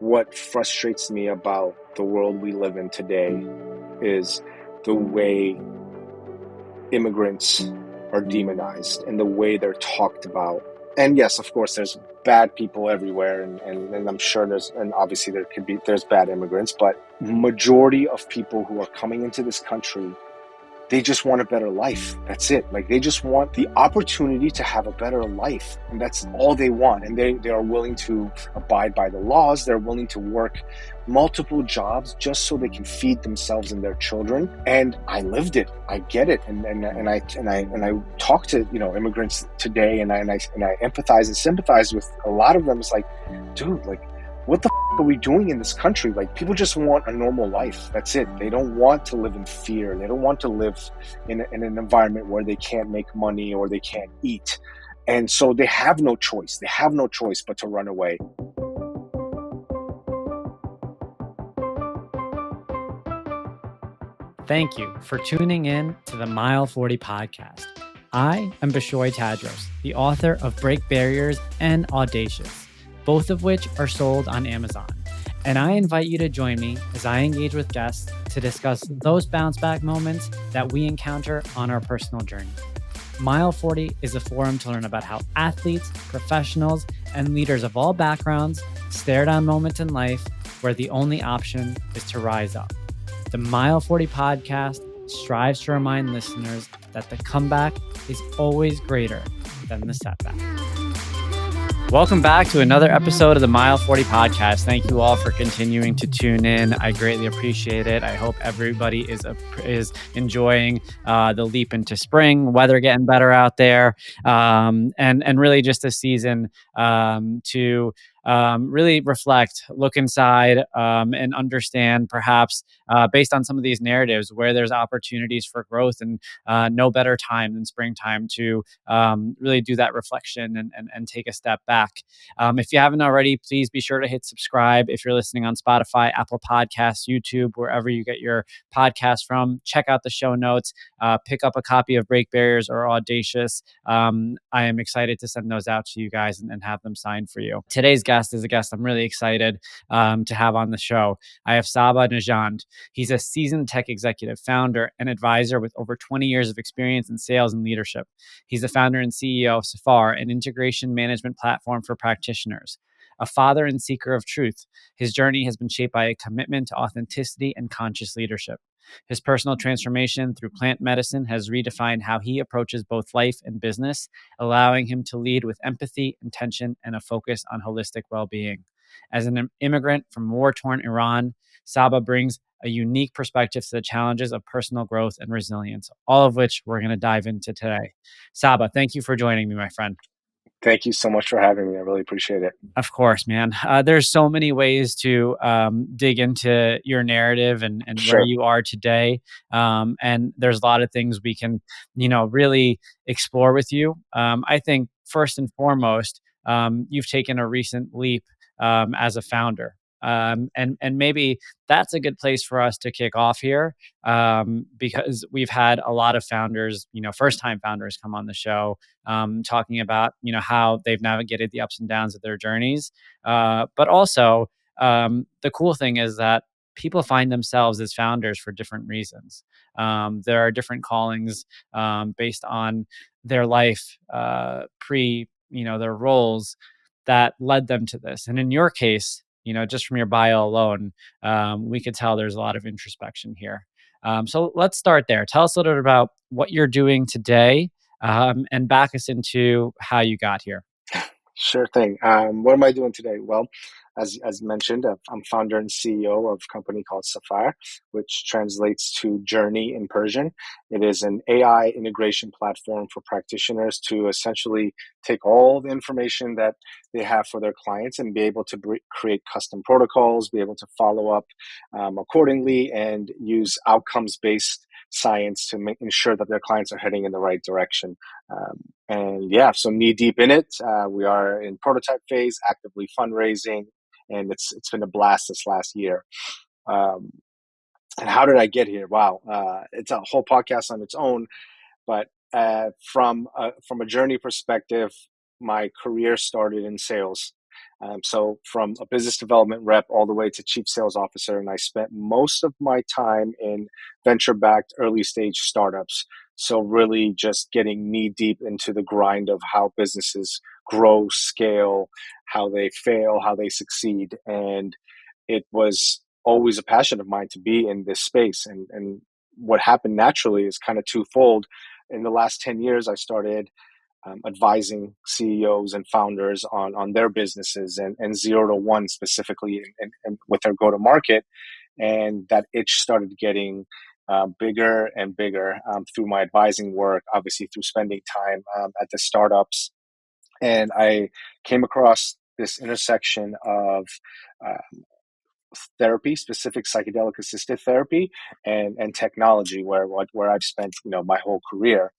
what frustrates me about the world we live in today is the way immigrants are demonized and the way they're talked about. And yes, of course, there's bad people everywhere, and I'm sure obviously there's bad immigrants, but majority of people who are coming into this country, they just want a better life. That's it. Like, they just want the opportunity to have a better life. And that's all they want. And they are willing to abide by the laws. They're willing to work multiple jobs just so they can feed themselves and their children. And I lived it. I get it. And I talk to, immigrants today, and I empathize and sympathize with a lot of them. It's like, dude, like, what the are we doing in this country? Like, people just want a normal life. That's it. They don't want to live in fear. They don't want to live in an environment where they can't make money or they can't eat. And so they have no choice. They have no choice but to run away. Thank you for tuning in to the Mile 40 podcast. I am Bishoy Tadros, the author of Break Barriers and Audacious, both of which are sold on Amazon. And I invite you to join me as I engage with guests to discuss those bounce back moments that we encounter on our personal journey. Mile 40 is a forum to learn about how athletes, professionals, and leaders of all backgrounds stare down moments in life where the only option is to rise up. The Mile 40 podcast strives to remind listeners that the comeback is always greater than the setback. Welcome back to another episode of the Mile 40 podcast. Thank you all for continuing to tune in. I greatly appreciate it. I hope everybody is enjoying the leap into spring, weather getting better out there, and really just a season to really reflect, look inside, and understand perhaps based on some of these narratives where there's opportunities for growth, and no better time than springtime to really do that reflection and take a step back. If you haven't already, please be sure to hit subscribe. If you're listening on Spotify, Apple Podcasts, YouTube, wherever you get your podcast from, check out the show notes, pick up a copy of Break Barriers or Audacious. I am excited to send those out to you guys and have them signed for you. Today's guest is a guest I'm really excited to have on the show. I have Sabba Nazhand. He's a seasoned tech executive, founder, and advisor with over 20 years of experience in sales and leadership. He's the founder and CEO of Safar, an integration management platform for practitioners. A father and seeker of truth, his journey has been shaped by a commitment to authenticity and conscious leadership. His personal transformation through plant medicine has redefined how he approaches both life and business, allowing him to lead with empathy, intention, and a focus on holistic well-being. As an immigrant from war-torn Iran, Sabba brings a unique perspective to the challenges of personal growth and resilience, all of which we're going to dive into today. Sabba, thank you for joining me, my friend. Thank you so much for having me. I really appreciate it. Of course, man. There's so many ways to dig into your narrative and Sure. where you are today. And there's a lot of things we can, really explore with you. I think first and foremost, you've taken a recent leap as a founder. And maybe that's a good place for us to kick off here, because we've had a lot of founders, first-time founders come on the show, talking about, how they've navigated the ups and downs of their journeys. But also, the cool thing is that people find themselves as founders for different reasons. There are different callings based on their life, their roles that led them to this. And in your case, just from your bio alone, we could tell there's a lot of introspection here. So let's start there. Tell us a little bit about what you're doing today, and back us into how you got here. Sure thing. What am I doing today? Well, as mentioned, I'm founder and CEO of a company called Safar, which translates to journey in Persian. It is an AI integration platform for practitioners to essentially take all the information that they have for their clients and be able to create custom protocols, be able to follow up accordingly, and use outcomes-based science to ensure that their clients are heading in the right direction. So knee deep in it. We are in prototype phase, actively fundraising, and it's been a blast this last year. And how did I get here? Wow, it's a whole podcast on its own. But from a journey perspective, my career started in sales. So from a business development rep all the way to chief sales officer, and I spent most of my time in venture-backed early stage startups. So really just getting knee deep into the grind of how businesses grow, scale, how they fail, how they succeed. And it was always a passion of mine to be in this space. And what happened naturally is kind of twofold. In the last 10 years, I started advising CEOs and founders on their businesses and 0 to 1 specifically and with their go to market. And that itch started getting bigger and bigger through my advising work, obviously through spending time at the startups. And I came across this intersection of uh, therapy, specific psychedelic assisted therapy, and technology, where I've spent my whole career.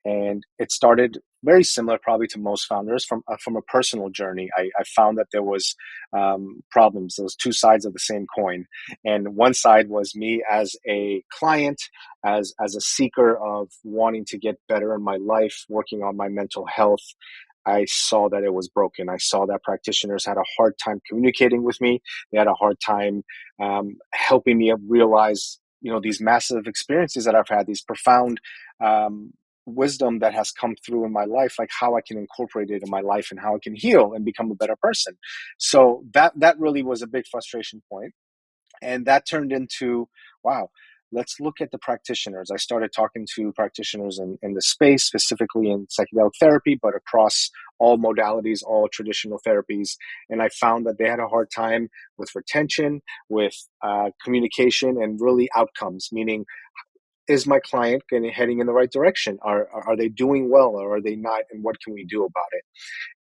And it started very similar, probably to most founders, from a personal journey. I found that there was problems. There was two sides of the same coin, and one side was me as a client, as a seeker of wanting to get better in my life, working on my mental health. I saw that it was broken. I saw that practitioners had a hard time communicating with me. They had a hard time helping me realize, these massive experiences that I've had, these profound wisdom that has come through in my life, like how I can incorporate it in my life and how I can heal and become a better person. So that really was a big frustration point. And that turned into, wow, let's look at the practitioners. I started talking to practitioners in the space, specifically in psychedelic therapy, but across all modalities, all traditional therapies. And I found that they had a hard time with retention, with communication, and really outcomes, meaning, is my client heading in the right direction? Are they doing well, or are they not? And what can we do about it?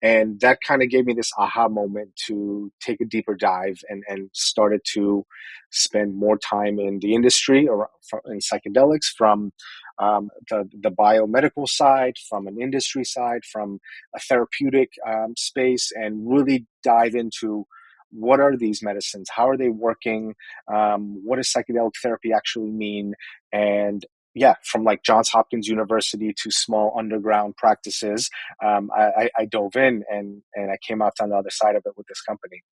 And that kind of gave me this aha moment to take a deeper dive, and started to spend more time in the industry or in psychedelics, from the biomedical side, from an industry side, from a therapeutic space, and really dive into what are these medicines, how are they working, what does psychedelic therapy actually mean. And yeah, from like Johns Hopkins University to small underground practices, I dove in, and I came out on the other side of it with this company.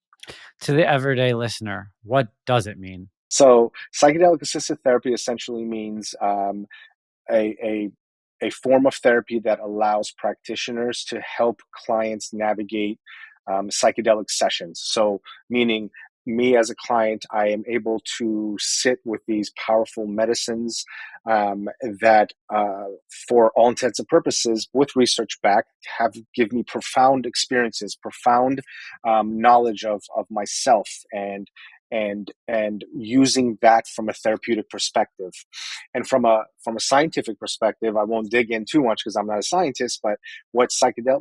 To the everyday listener, what does it mean? So psychedelic assisted therapy essentially means a, a a form of therapy that allows practitioners to help clients navigate psychedelic sessions. So, meaning me as a client, I am able to sit with these powerful medicines that, for all intents and purposes, with research back, have give me profound experiences, profound knowledge of myself, and using that from a therapeutic perspective. And from a scientific perspective, I won't dig in too much because I'm not a scientist, but what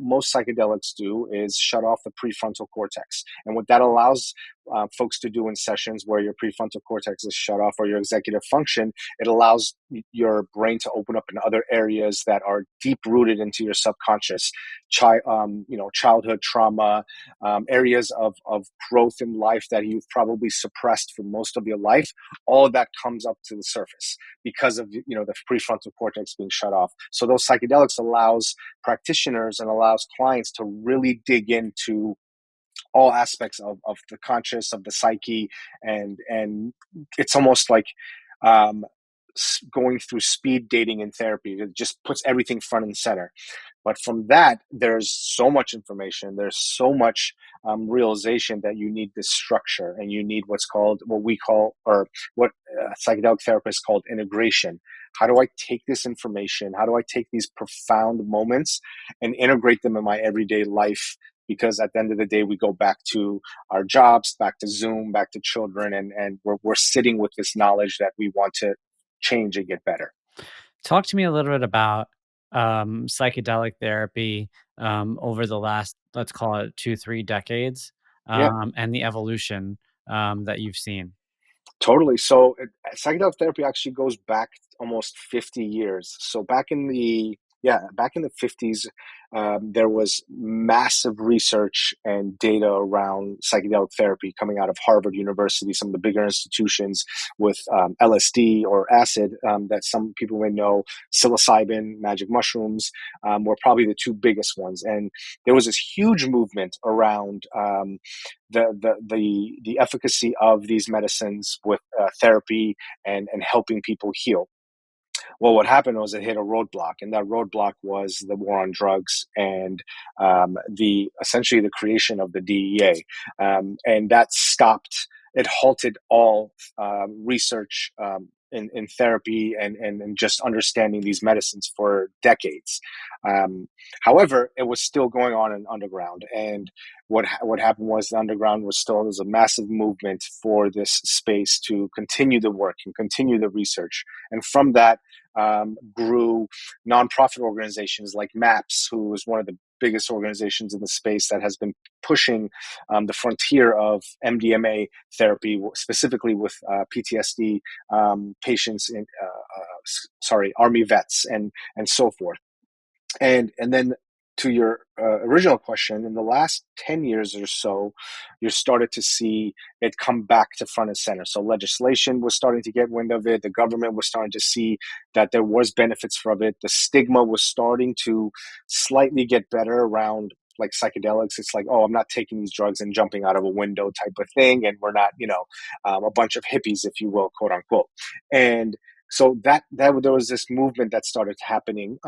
most psychedelics do is shut off the prefrontal cortex. And what that allows folks to do in sessions where your prefrontal cortex is shut off, or your executive function, it allows your brain to open up in other areas that are deep rooted into your subconscious, childhood trauma, areas of growth in life that you've probably suppressed for most of your life. All of that comes up to the surface because of the prefrontal cortex being shut off. So those psychedelics allows practitioners and allows clients to really dig into all aspects of the conscious, of the psyche, and it's almost like um, going through speed dating in therapy. It just puts everything front and center. But from that, there's so much information. There's so much realization that you need this structure, and you need what we call, or what psychedelic therapists called, integration. How do I take this information? How do I take these profound moments and integrate them in my everyday life? Because at the end of the day, we go back to our jobs, back to Zoom, back to children, and we're sitting with this knowledge that we want to change and get better. Talk to me a little bit about psychedelic therapy over the last, let's call it 2, 3 decades, Yeah. and the evolution that you've seen. Totally. So psychedelic therapy actually goes back almost 50 years. So back in the Yeah, back in the 50s, there was massive research and data around psychedelic therapy coming out of Harvard University, some of the bigger institutions with LSD or acid that some people may know, psilocybin, magic mushrooms were probably the two biggest ones. And there was this huge movement around the efficacy of these medicines with therapy and helping people heal. Well, what happened was it hit a roadblock, and that roadblock was the war on drugs and the essentially the creation of the DEA, and that stopped. It halted all research in therapy and just understanding these medicines for decades. Um, However, it was still going on in underground, and what happened was the underground was still there was a massive movement for this space to continue the work and continue the research, and from that grew nonprofit organizations like MAPS, who is one of the biggest organizations in the space that has been pushing the frontier of MDMA therapy, specifically with PTSD patients in, Army vets and so forth. And then to your original question, in the last 10 years or so, you started to see it come back to front and center. So legislation was starting to get wind of it. The government was starting to see that there was benefits from it. The stigma was starting to slightly get better around like psychedelics. It's like, oh, I'm not taking these drugs and jumping out of a window type of thing. And we're not, a bunch of hippies, if you will, quote unquote. And so that there was this movement that started happening.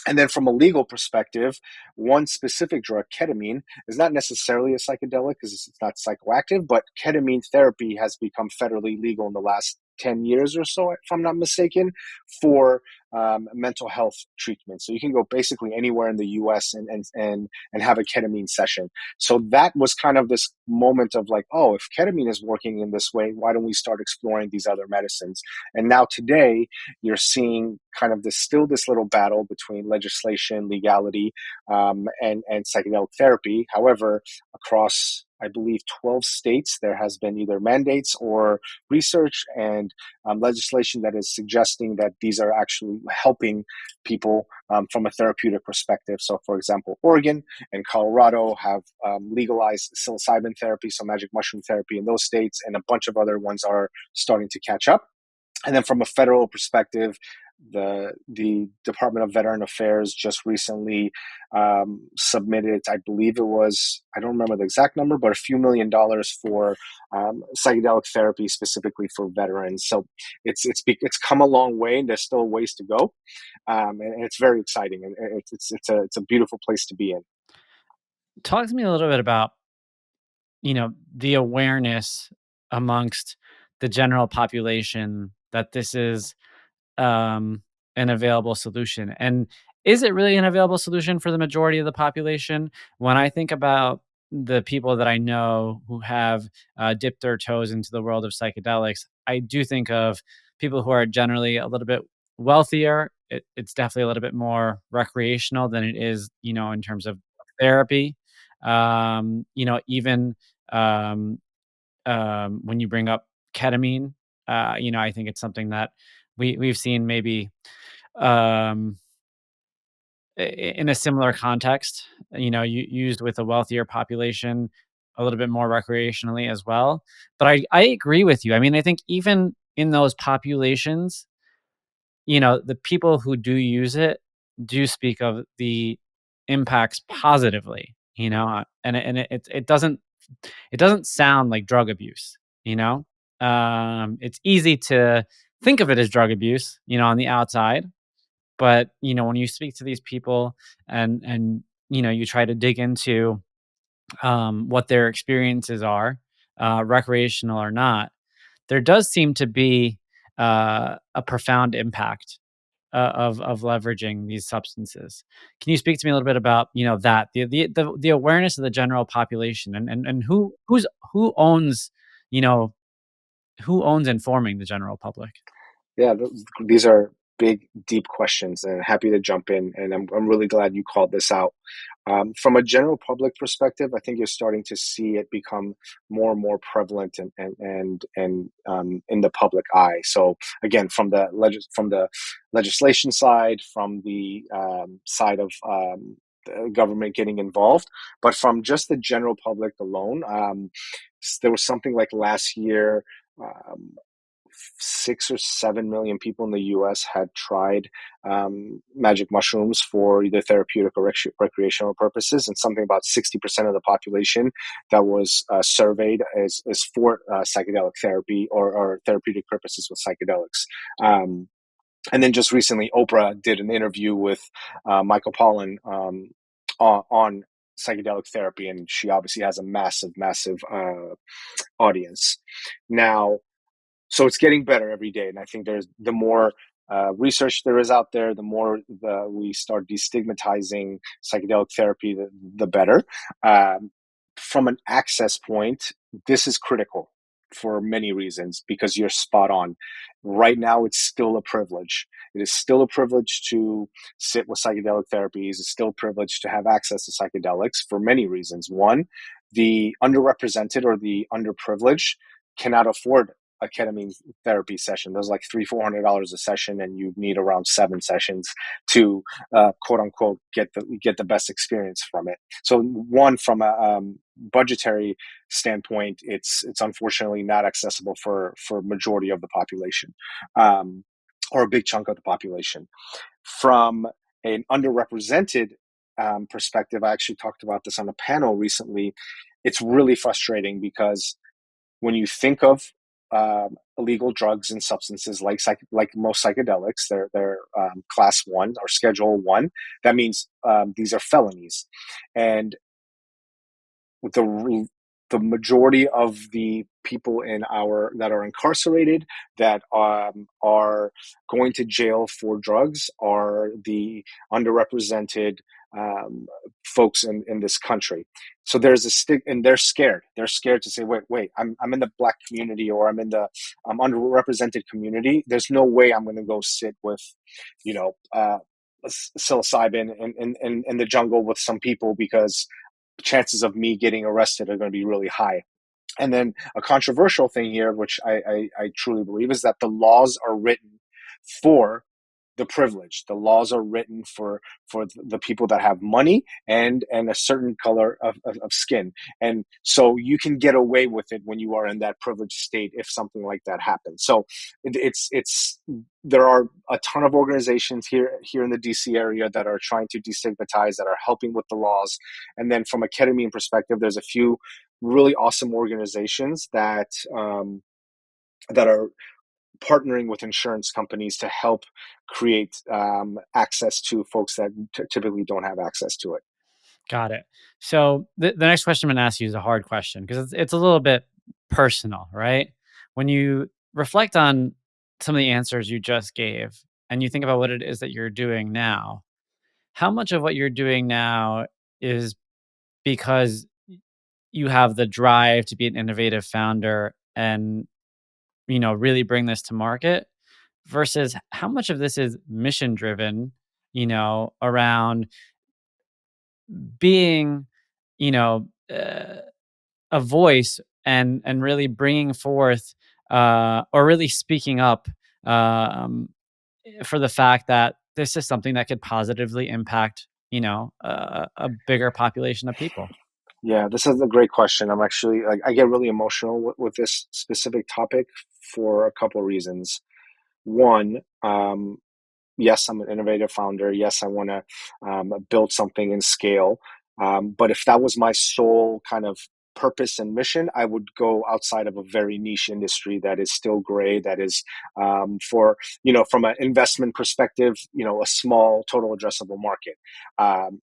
And then from a legal perspective, one specific drug, ketamine, is not necessarily a psychedelic because it's not psychoactive, but ketamine therapy has become federally legal in the last 10 years or so, if I'm not mistaken, for mental health treatment. So you can go basically anywhere in the US and have a ketamine session. So that was kind of this moment of like, oh, if ketamine is working in this way, why don't we start exploring these other medicines? And now today, you're seeing kind of this little battle between legislation, legality, and psychedelic therapy. However, across I believe 12 states, there has been either mandates or research and legislation that is suggesting that these are actually helping people from a therapeutic perspective. So, for example, Oregon and Colorado have legalized psilocybin therapy, so magic mushroom therapy in those states, and a bunch of other ones are starting to catch up. And then from a federal perspective, the Department of Veteran Affairs just recently submitted, I believe it was, I don't remember the exact number, but a few $1 million for psychedelic therapy specifically for veterans. So it's come a long way, and there's still ways to go, and it's very exciting, and it's a beautiful place to be in. Talk to me a little bit about, the awareness amongst the general population that this is um, an available solution. And is it really an available solution for the majority of the population? When I think about the people that I know who have dipped their toes into the world of psychedelics, I do think of people who are generally a little bit wealthier. It's definitely a little bit more recreational than it is, in terms of therapy. Even um, when you bring up ketamine, I think it's something that we've seen maybe um, in a similar context, used with a wealthier population, a little bit more recreationally as well. But I agree with you. I mean, I think even in those populations, the people who do use it do speak of the impacts positively, and it doesn't sound like drug abuse, you know? It's easy to think of it as drug abuse, on the outside, but, when you speak to these people and you try to dig into what their experiences are, recreational or not, there does seem to be a profound impact of leveraging these substances. Can you speak to me a little bit about, that the awareness of the general population and who owns, you know, who owns informing the general public? Yeah, these are big, deep questions, and happy to jump in. And I'm really glad you called this out. From a general public perspective, I think you're starting to see it become more and more prevalent and in the public eye. So again, from the legislation side, from the side of the government getting involved, but from just the general public alone, there was something like last year. Um, 6 or 7 million people in the U.S. had tried magic mushrooms for either therapeutic or recreational purposes, and something about 60% of the population that was surveyed is for psychedelic therapy or therapeutic purposes with psychedelics. And then just recently, Oprah did an interview with Michael Pollan on psychedelic therapy, and she obviously has a massive audience now. So it's getting better every day, and I think there's the more research there is out there, the more we start destigmatizing psychedelic therapy, the better. Um, from an access point, this is critical for many reasons because you're spot on. Right now, it's still a privilege. It is still a privilege to sit with psychedelic therapies. It's still a privilege to have access to psychedelics for many reasons. One, the underrepresented or the underprivileged cannot afford a ketamine therapy session. Those like $300-400 a session, and you need around 7 sessions to quote unquote get the best experience from it. So one, from a budgetary standpoint, it's unfortunately not accessible for majority of the population, or a big chunk of the population. From an underrepresented perspective, I actually talked about this on a panel recently. It's really frustrating because when you think of illegal drugs and substances like most psychedelics, they're class 1 or schedule 1. That means these are felonies, and the the majority of the people in our that are incarcerated that are going to jail for drugs are the underrepresented um, folks in this country. So there's a stick, and they're scared. They're scared to say, wait, I'm in the Black community, or I'm in the underrepresented community. There's no way I'm going to go sit with, you know, psilocybin in the jungle with some people, because chances of me getting arrested are going to be really high. And then a controversial thing here, which I truly believe, is that the laws are written for the privileged. The laws are written for the people that have money and a certain color of skin. And so you can get away with it when you are in that privileged state if something like that happens. So it's there are a ton of organizations here in the DC area that are trying to destigmatize, that are helping with the laws. And then from a ketamine perspective, there's a few really awesome organizations that are partnering with insurance companies to help create access to folks that typically don't have access to it. Got it. So the next question I'm going to ask you is a hard question because it's a little bit personal, right? When you reflect on some of the answers you just gave and you think about what it is that you're doing now, how much of what you're doing now is because you have the drive to be an innovative founder and, really bring this to market versus how much of this is mission driven, around being, you know, uh, a voice and really bringing forth or really speaking up um, for the fact that this is something that could positively impact, a bigger population of people. Yeah, this is a great question. I'm actually like, I get really emotional with this specific topic for a couple of reasons. One, yes, I'm an innovative founder. Yes, I want to build something in scale. But if that was my sole kind of purpose and mission, I would go outside of a very niche industry that is still gray, that is from an investment perspective, a small total addressable market.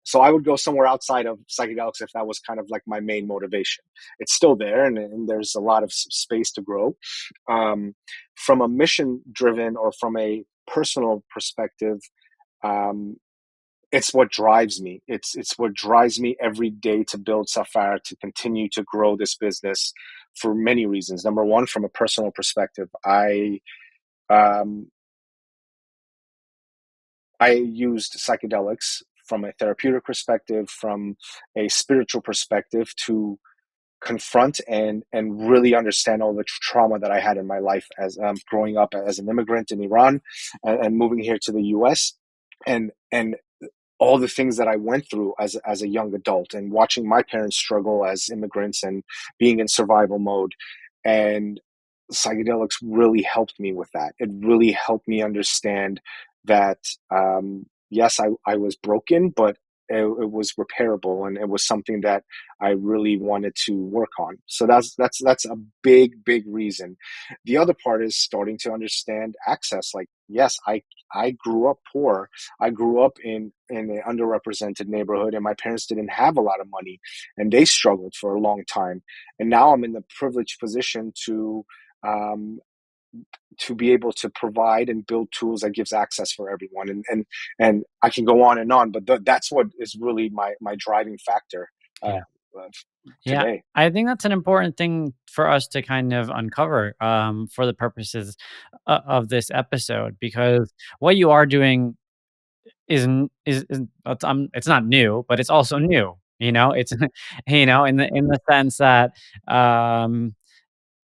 So I would go somewhere outside of psychedelics if that was kind of like my main motivation. It's still there, and there's a lot of space to grow. Um, from a mission driven or from a personal perspective, um, it's what drives me. It's what drives me every day to build Safar, to continue to grow this business for many reasons. Number one, from a personal perspective, um, I used psychedelics from a therapeutic perspective, from a spiritual perspective, to confront and really understand all the trauma that I had in my life as growing up as an immigrant in Iran, and moving here to the U.S. and all the things that I went through as a young adult, and watching my parents struggle as immigrants and being in survival mode. And psychedelics really helped me with that. It really helped me understand that, yes, I was broken, but it was repairable, and it was something that I really wanted to work on. So that's a big reason. The other part is starting to understand access. Like, yes, I grew up poor. I grew up in an underrepresented neighborhood, and my parents didn't have a lot of money, and they struggled for a long time. And now I'm in the privileged position um, to be able to provide and build tools that gives access for everyone. And I can go on and on, but that's what is really my driving factor Yeah. uh, Yeah, today. I think that's an important thing for us to kind of uncover, for the purposes of this episode, because what you are doing is it's not new, but it's also new. You know, it's in the sense that um,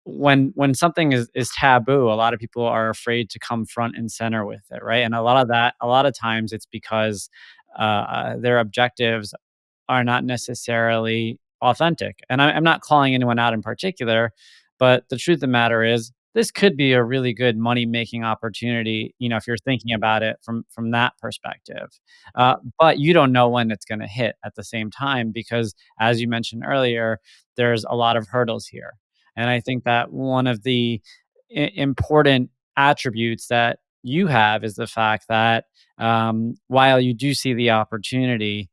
when something is taboo, a lot of people are afraid to come front and center with it, right? And a lot of times it's because their objectives are not necessarily authentic. And I'm not calling anyone out in particular, but the truth of the matter is this could be a really good money making opportunity, if you're thinking about it from that perspective. But you don't know when it's going to hit at the same time, because as you mentioned earlier, there's a lot of hurdles here. And I think that one of the important attributes that you have is the fact that, while you do see the opportunity,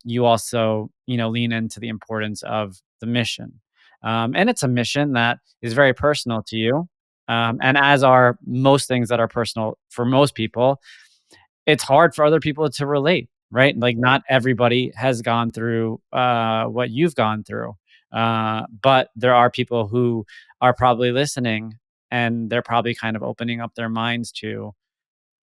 you also, lean into the importance of the mission. And it's a mission that is very personal to you. And as are most things that are personal for most people, it's hard for other people to relate, right? Like, not everybody has gone through what you've gone through. But there are people who are probably listening, and they're probably kind of opening up their minds to,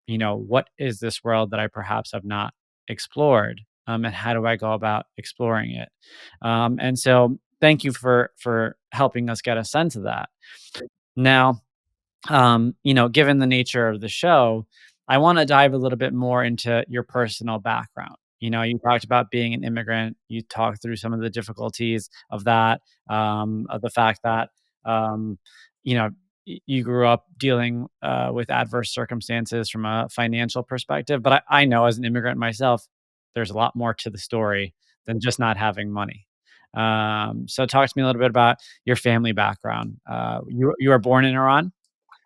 what is this world that I perhaps have not explored? And how do I go about exploring it? And so thank you for helping us get a sense of that. Now, given the nature of the show, I want to dive a little bit more into your personal background. You talked about being an immigrant. You talked through some of the difficulties of that, of the fact that, um, you know, you grew up dealing with adverse circumstances from a financial perspective. But I know, as an immigrant myself, there's a lot more to the story than just not having money. So talk to me a little bit about your family background. You were born in Iran?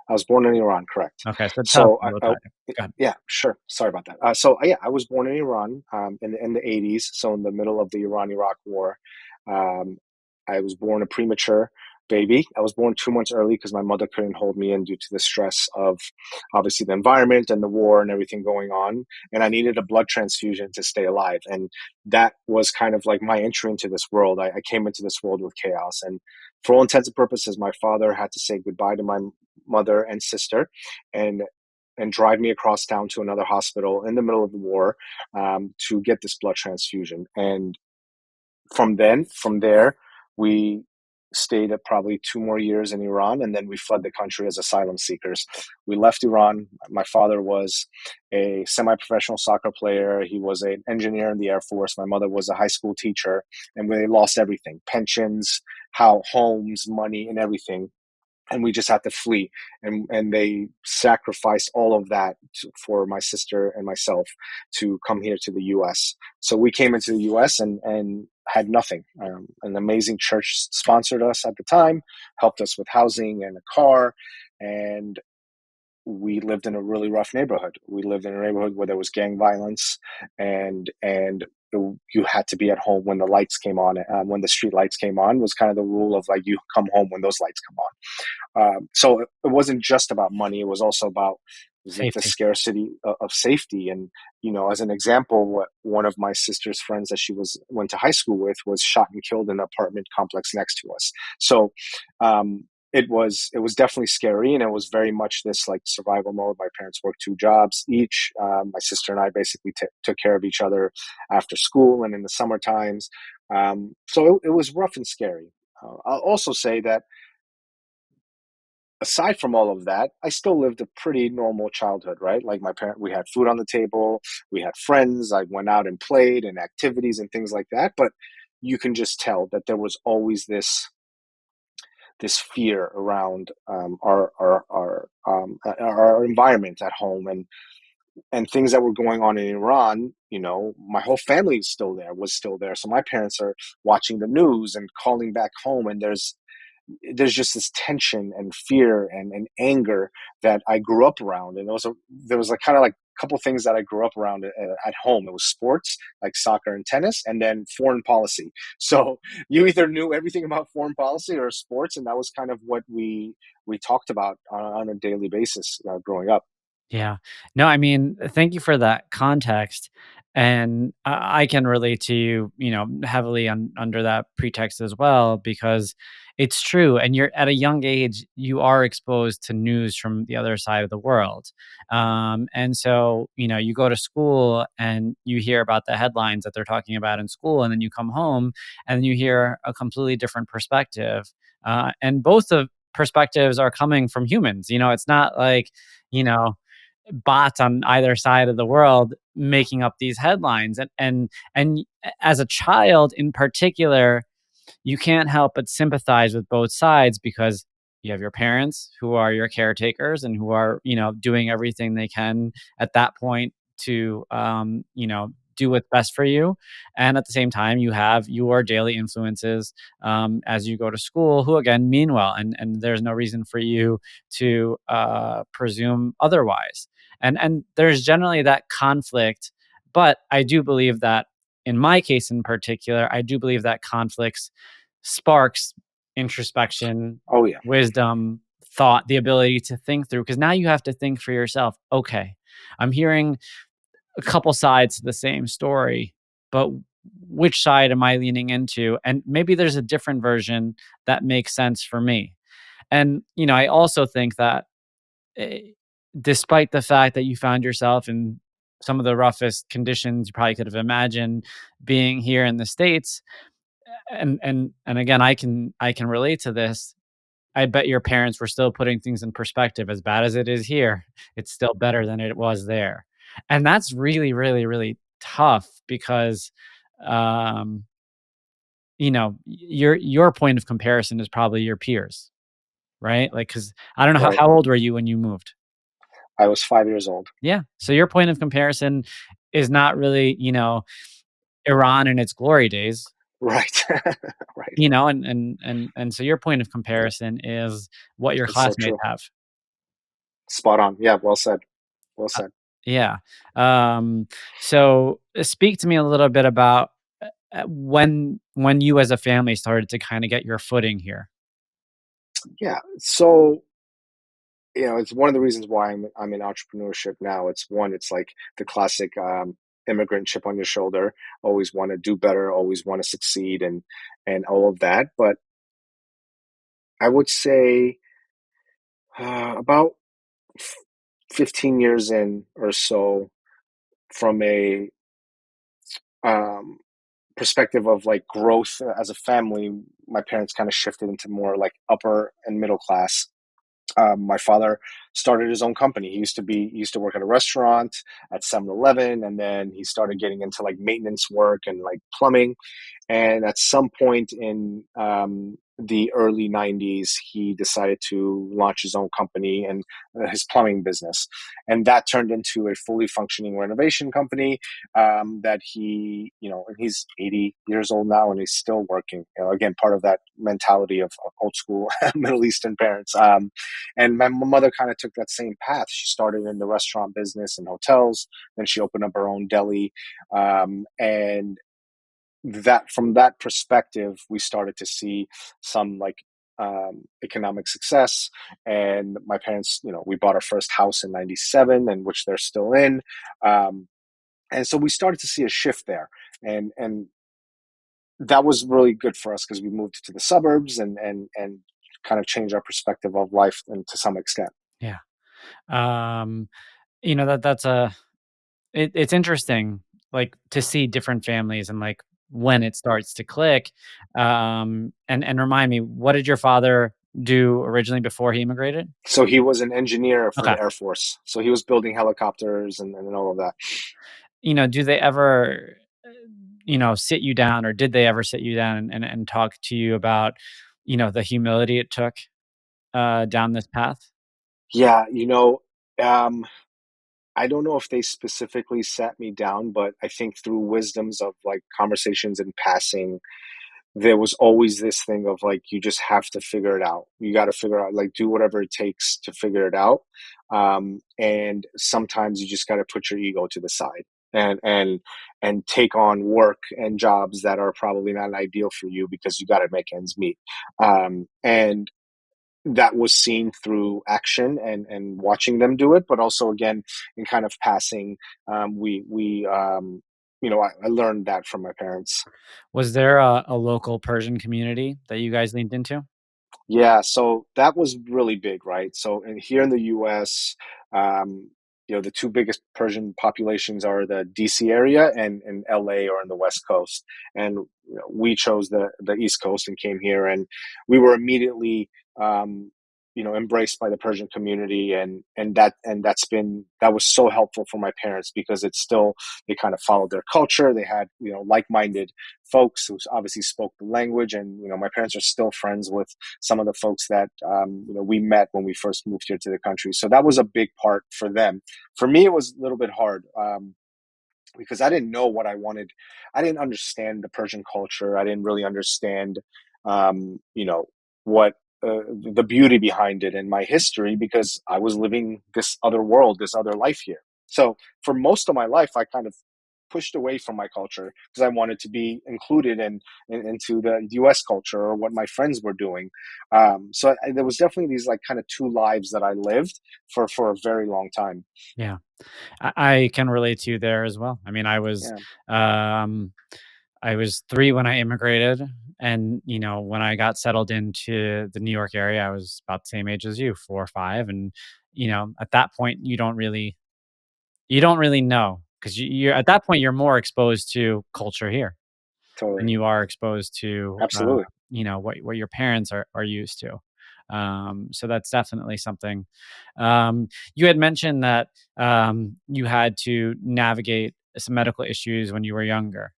I was born in Iran, correct? Okay, so tell us So a little about that. Go ahead. yeah, sure. Sorry about that. Yeah, I was born in Iran, in the 80s, so in the middle of the Iran-Iraq War. Um, I was born a premature baby. I was born 2 months early because my mother couldn't hold me in due to the stress of obviously the environment and the war and everything going on. And I needed a blood transfusion to stay alive. And that was kind of like my entry into this world. I came into this world with chaos. And for all intents and purposes, my father had to say goodbye to my mother and sister, and drive me across town to another hospital in the middle of the war, to get this blood transfusion. And from there, we stayed at probably 2 more years in Iran, and then we fled the country as asylum seekers. We left Iran. My father was a semi-professional soccer player. He was an engineer in the Air Force. My mother was a high school teacher, and we lost everything: pensions, homes, money, and everything. And we just had to flee, and they sacrificed all of that for my sister and myself to come here to the US. So we came into the US and had nothing. An amazing church sponsored us at the time, helped us with housing and a car, and we lived in a really rough neighborhood. We lived in a neighborhood where there was gang violence, and you had to be at home when the lights came on. When the street lights came on, was kind of the rule of, like, you come home when those lights come on. So it wasn't just about money; it was also about the Safety. scarcity of safety. And as an example, what one of my sister's friends that she went to high school with was shot and killed in an apartment complex next to us. So it was definitely scary, and it was very much this like survival mode. My parents worked two jobs each. My sister and I basically took care of each other after school and in the summer times. So it was rough and scary. I'll also say that aside from all of that, I still lived a pretty normal childhood, right? Like we had food on the table, we had friends, I went out and played and activities and things like that. But you can just tell that there was always this fear around our environment at home, and things that were going on in Iran. My whole family was still there. So my parents are watching the news and calling back home, and there's just this tension and fear and anger that I grew up around. And there was like kind of like a couple things that I grew up around at home. It was sports, like soccer and tennis, and then foreign policy. So you either knew everything about foreign policy or sports, and that was kind of what we talked about on a daily basis growing up. Yeah. No, I mean, thank you for that context. And I can relate to you, heavily under that pretext as well, because it's true. And you're at a young age, you are exposed to news from the other side of the world. And so, you go to school and you hear about the headlines that they're talking about in school, and then you come home and you hear a completely different perspective. And both of perspectives are coming from humans. It's not like, you know, bots on either side of the world making up these headlines. And as a child in particular, you can't help but sympathize with both sides, because you have your parents who are your caretakers and who are, doing everything they can at that point to, do what's best for you. And at the same time, you have your daily influences, as you go to school, who again mean well. And there's no reason for you to presume otherwise. And there's generally that conflict. But I do believe that in my case in particular, I do believe that conflicts sparks introspection, Oh yeah. wisdom, thought, the ability to think through. Because now you have to think for yourself, okay, I'm hearing a couple sides to the same story, but which side am I leaning into? And maybe there's a different version that makes sense for me. And, I also think that, eh, despite the fact that you found yourself in some of the roughest conditions you probably could have imagined being here in the States, and again, I can relate to this. I bet your parents were still putting things in perspective. As bad as it is here, it's still better than it was there. And that's really, really, really tough, because, um, your point of comparison is probably your peers, right? Like, because I don't know, Right. how old were you when you moved? I was 5 years old. Yeah. So your point of comparison is not really, Iran in its glory days, Right. Right. and so your point of comparison is what your It's so classmates true. have. Spot on. Yeah. Well said. Well Uh, said. yeah. So speak to me a little bit about, when you as a family started to kind of get your footing here. Yeah. So it's one of the reasons why I'm in entrepreneurship now. It's like the classic immigrant chip on your shoulder. Always want to do better. Always want to succeed, and all of that. But I would say about 15 years in or so, from a um, perspective of like growth as a family, my parents kind of shifted into more like upper and middle class. My father started his own company. He used to work at a restaurant at 7-Eleven, and then he started getting into like maintenance work and like plumbing. And at some point in the early 90s, he decided to launch his own company and his plumbing business. And that turned into a fully functioning renovation company that and he's 80 years old now and he's still working. Again, part of that mentality of old school Middle Eastern parents. And my mother kind of took that same path. She started in the restaurant business and hotels. Then she opened up her own deli. And that from that perspective, we started to see some like economic success. And my parents, we bought our first house in 97, and which they're still in. Um, and so we started to see a shift there. And that was really good for us because we moved to the suburbs and kind of changed our perspective of life and to some extent. Yeah. Um, that's it's interesting, like, to see different families and, like, when it starts to click. And remind me, what did your father do originally before he immigrated? So he was an engineer for Okay. the Air Force. So he was building helicopters and all of that. Do they ever, sit you down, or did they ever sit you down and talk to you about, the humility it took, down this path? Yeah, I don't know if they specifically sat me down, but I think through wisdoms of like conversations in passing, there was always this thing of like you just have to figure it out. You got to figure out, like, do whatever it takes to figure it out. And sometimes you just got to put your ego to the side and take on work and jobs that are probably not ideal for you because you got to make ends meet. And that was seen through action and watching them do it, but also again in kind of passing. We I learned that from my parents. Was there a local Persian community that you guys leaned into? Yeah, so that was really big, right? So here in the US, um, the two biggest Persian populations are the DC area and LA or on the West Coast. And we chose the East Coast and came here, and we were immediately embraced by the Persian community, and that was so helpful for my parents because it's still, they kind of followed their culture. They had like-minded folks who obviously spoke the language, and my parents are still friends with some of the folks that we met when we first moved here to the country. So that was a big part for them. For me, it was a little bit hard because I didn't know what I wanted. I didn't understand the Persian culture. I didn't really understand, what the beauty behind it and my history because I was living this other world, this other life here. So for most of my life, I kind of pushed away from my culture because I wanted to be included into the U.S. culture or what my friends were doing. There was definitely these like kind of two lives that I lived for a very long time. Yeah. I can relate to you there as well. I mean, Yeah, um, I was 3 when I immigrated, and, when I got settled into the New York area, I was about the same age as you, 4 or 5, and, at that point, you don't really know, 'cause you're at that point, you're more exposed to culture here than totally, you are exposed to, absolutely. what your parents are used to. So that's definitely something. You had mentioned that, you had to navigate some medical issues when you were younger.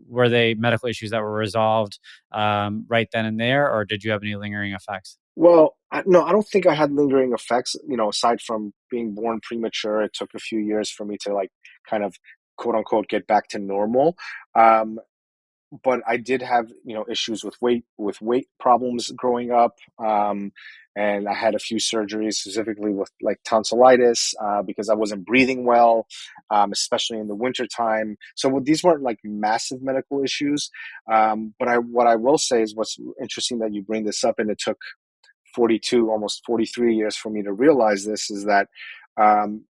Were they medical issues that were resolved, right then and there, or did you have any lingering effects? Well, no, I don't think I had lingering effects. Aside from being born premature, it took a few years for me to like kind of quote unquote get back to normal. Um, but I did have issues with weight problems growing up, and I had a few surgeries specifically with like tonsillitis because I wasn't breathing well, especially in the winter time. So these weren't like massive medical issues, but what I will say is what's interesting that you bring this up, and it took 42, almost 43 years for me to realize this is that um,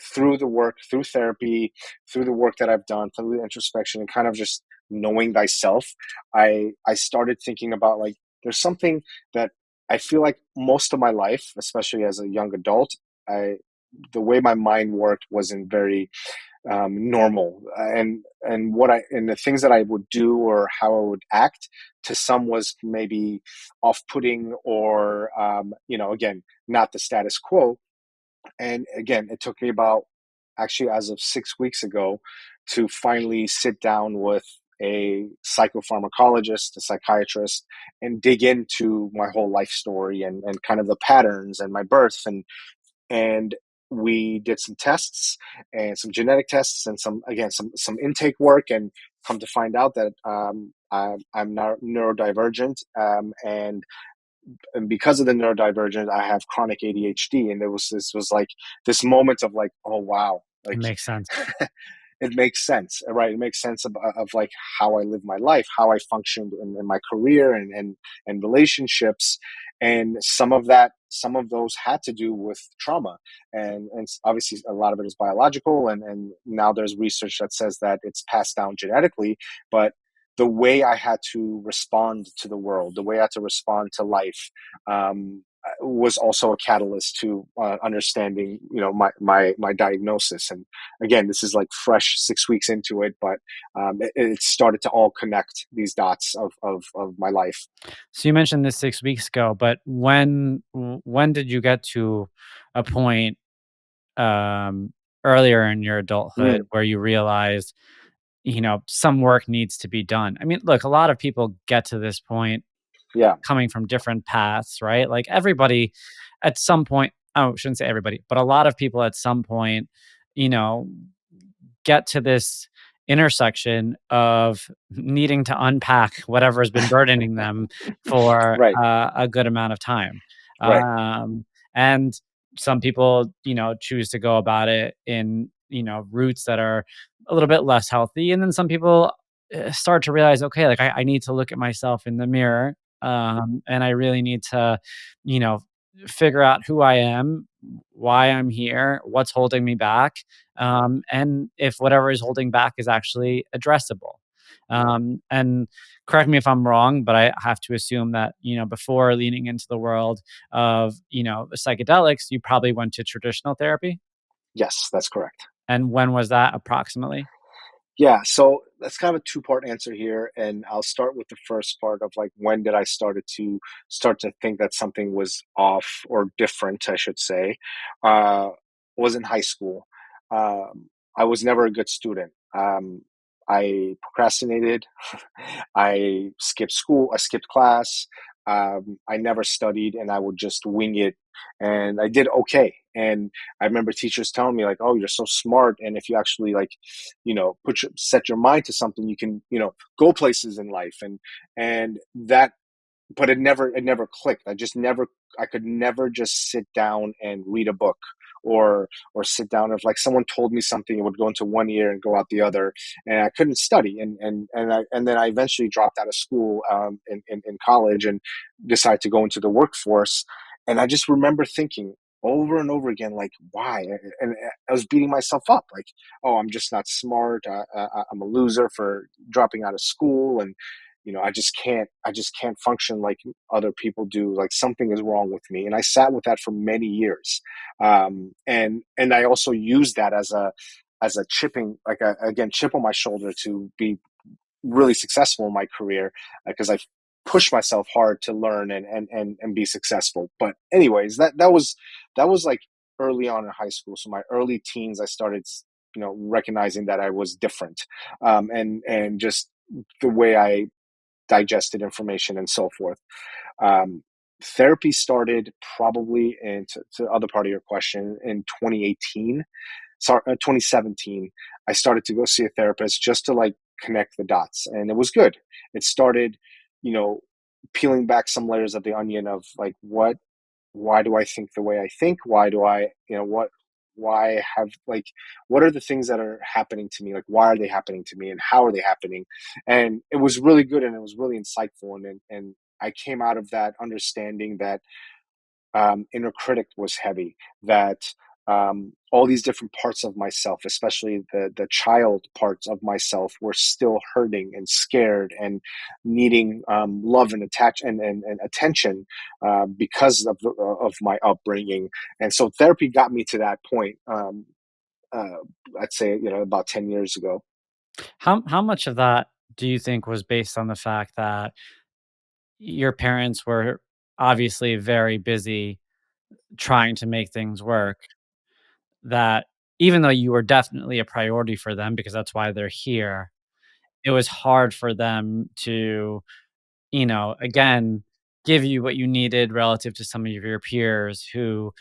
through the work, through therapy, through the work that I've done, through the introspection, and kind of just knowing thyself, I started thinking about like there's something that I feel like most of my life, especially as a young adult, I the way my mind worked wasn't very normal, and the things that I would do or how I would act to some was maybe off-putting or again not the status quo. And again, it took me about, actually as of 6 weeks ago, to finally sit down with a psychopharmacologist, a psychiatrist, and dig into my whole life story and kind of the patterns and my birth, and we did some tests and some genetic tests and some intake work, and come to find out that I'm neurodivergent, and because of the neurodivergent I have chronic ADHD. And this was like this moment of like, oh wow, It like makes sense. it makes sense, right? It makes sense of like how I live my life, how I functioned in my career and relationships. And some of those had to do with trauma. And obviously a lot of it is biological. And now there's research that says that it's passed down genetically. But the way I had to respond to the world, the way I had to respond to life, was also a catalyst to understanding, my diagnosis. And again, this is like fresh 6 weeks into it, but it started to all connect these dots of my life. So you mentioned this 6 weeks ago, but when did you get to a point um, earlier in your adulthood Mm, where you realized, some work needs to be done? I mean, look, a lot of people get to this point yeah, coming from different paths, right? Like everybody at some point, oh, I shouldn't say everybody, but a lot of people at some point, you know, get to this intersection of needing to unpack whatever has been burdening them for right, a good amount of time. right. Um, and some people, choose to go about it in, routes that are a little bit less healthy. And then some people start to realize, okay, like I need to look at myself in the mirror. And I really need to, you know, figure out who I am, why I'm here, what's holding me back, and if whatever is holding back is actually addressable. And correct me if I'm wrong, but I have to assume that, before leaning into the world of, psychedelics, you probably went to traditional therapy. Yes, that's correct. And when was that approximately? Yeah, so that's kind of a two-part answer here, and I'll start with the first part of like when did I start to think that something was off or different, I should say. Uh, was in high school. I was never a good student. I procrastinated. I skipped school. I skipped class. I never studied, and I would just wing it, and I did okay. And I remember teachers telling me like, "Oh, you're so smart, and if you actually like, set your mind to something, you can, go places in life." And that, but it never clicked. I could never just sit down and read a book, or sit down. If like someone told me something, it would go into one ear and go out the other, and I couldn't study. And then I eventually dropped out of school, in college, and decided to go into the workforce. And I just remember thinking over and over again, like, why? And I was beating myself up, like, oh, I'm just not smart. I'm a loser for dropping out of school, and I just can't function like other people do. Like something is wrong with me, and I sat with that for many years. And I also used that as a chipping, like a, again, chip on my shoulder to be really successful in my career, because I pushed myself hard to learn and be successful. But anyways, that was like early on in high school. So my early teens, I started, recognizing that I was different, and just the way I digested information and so forth. Um, Therapy started probably, into to the other part of your question, in 2018. Sorry, 2017. I started to go see a therapist just to like connect the dots, and it was good. It started, you know, peeling back some layers of the onion of like, why do I think the way I think? Why do I, why have like, what are the things that are happening to me? Like, why are they happening to me, and how are they happening? And it was really good, and it was really insightful. And I came out of that understanding that, inner critic was heavy, that, all these different parts of myself, especially the child parts of myself, were still hurting and scared and needing, love and and attention, because of my upbringing. And so therapy got me to that point. Uh, I'd say, about 10 years ago. How much of that do you think was based on the fact that your parents were obviously very busy trying to make things work, that even though you were definitely a priority for them because that's why they're here, it was hard for them to, again, give you what you needed relative to some of your peers who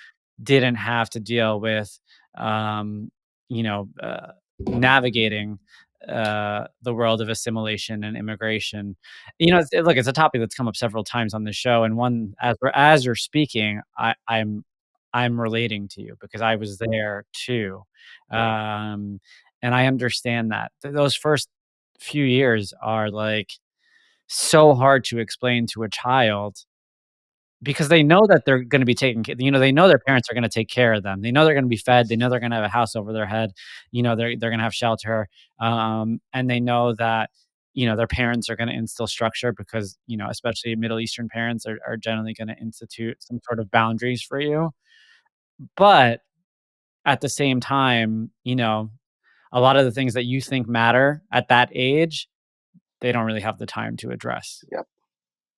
didn't have to deal with, um, you know, uh, navigating the world of assimilation and immigration. Look, it's a topic that's come up several times on the show, and one as you're speaking, I'm relating to you because I was there too, um, and I understand that those first few years are like so hard to explain to a child because they know that they're gonna be taken ca they know their parents are gonna take care of them. They know they're gonna be fed, they know they're gonna have a house over their head, they're gonna have shelter, and they know that, their parents are going to instill structure because, especially Middle Eastern parents are generally going to institute some sort of boundaries for you. But at the same time, a lot of the things that you think matter at that age, they don't really have the time to address. Yep.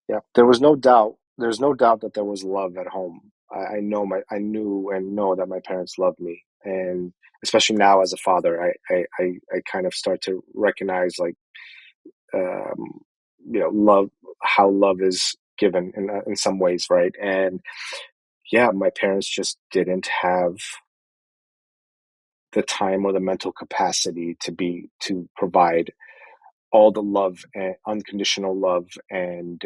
Yep. There was no doubt. There's no doubt that there was love at home. I knew and know that my parents loved me, and especially now as a father, I kind of start to recognize like, um, love, how love is given in some ways, right? And yeah, my parents just didn't have the time or the mental capacity to provide all the love and unconditional love and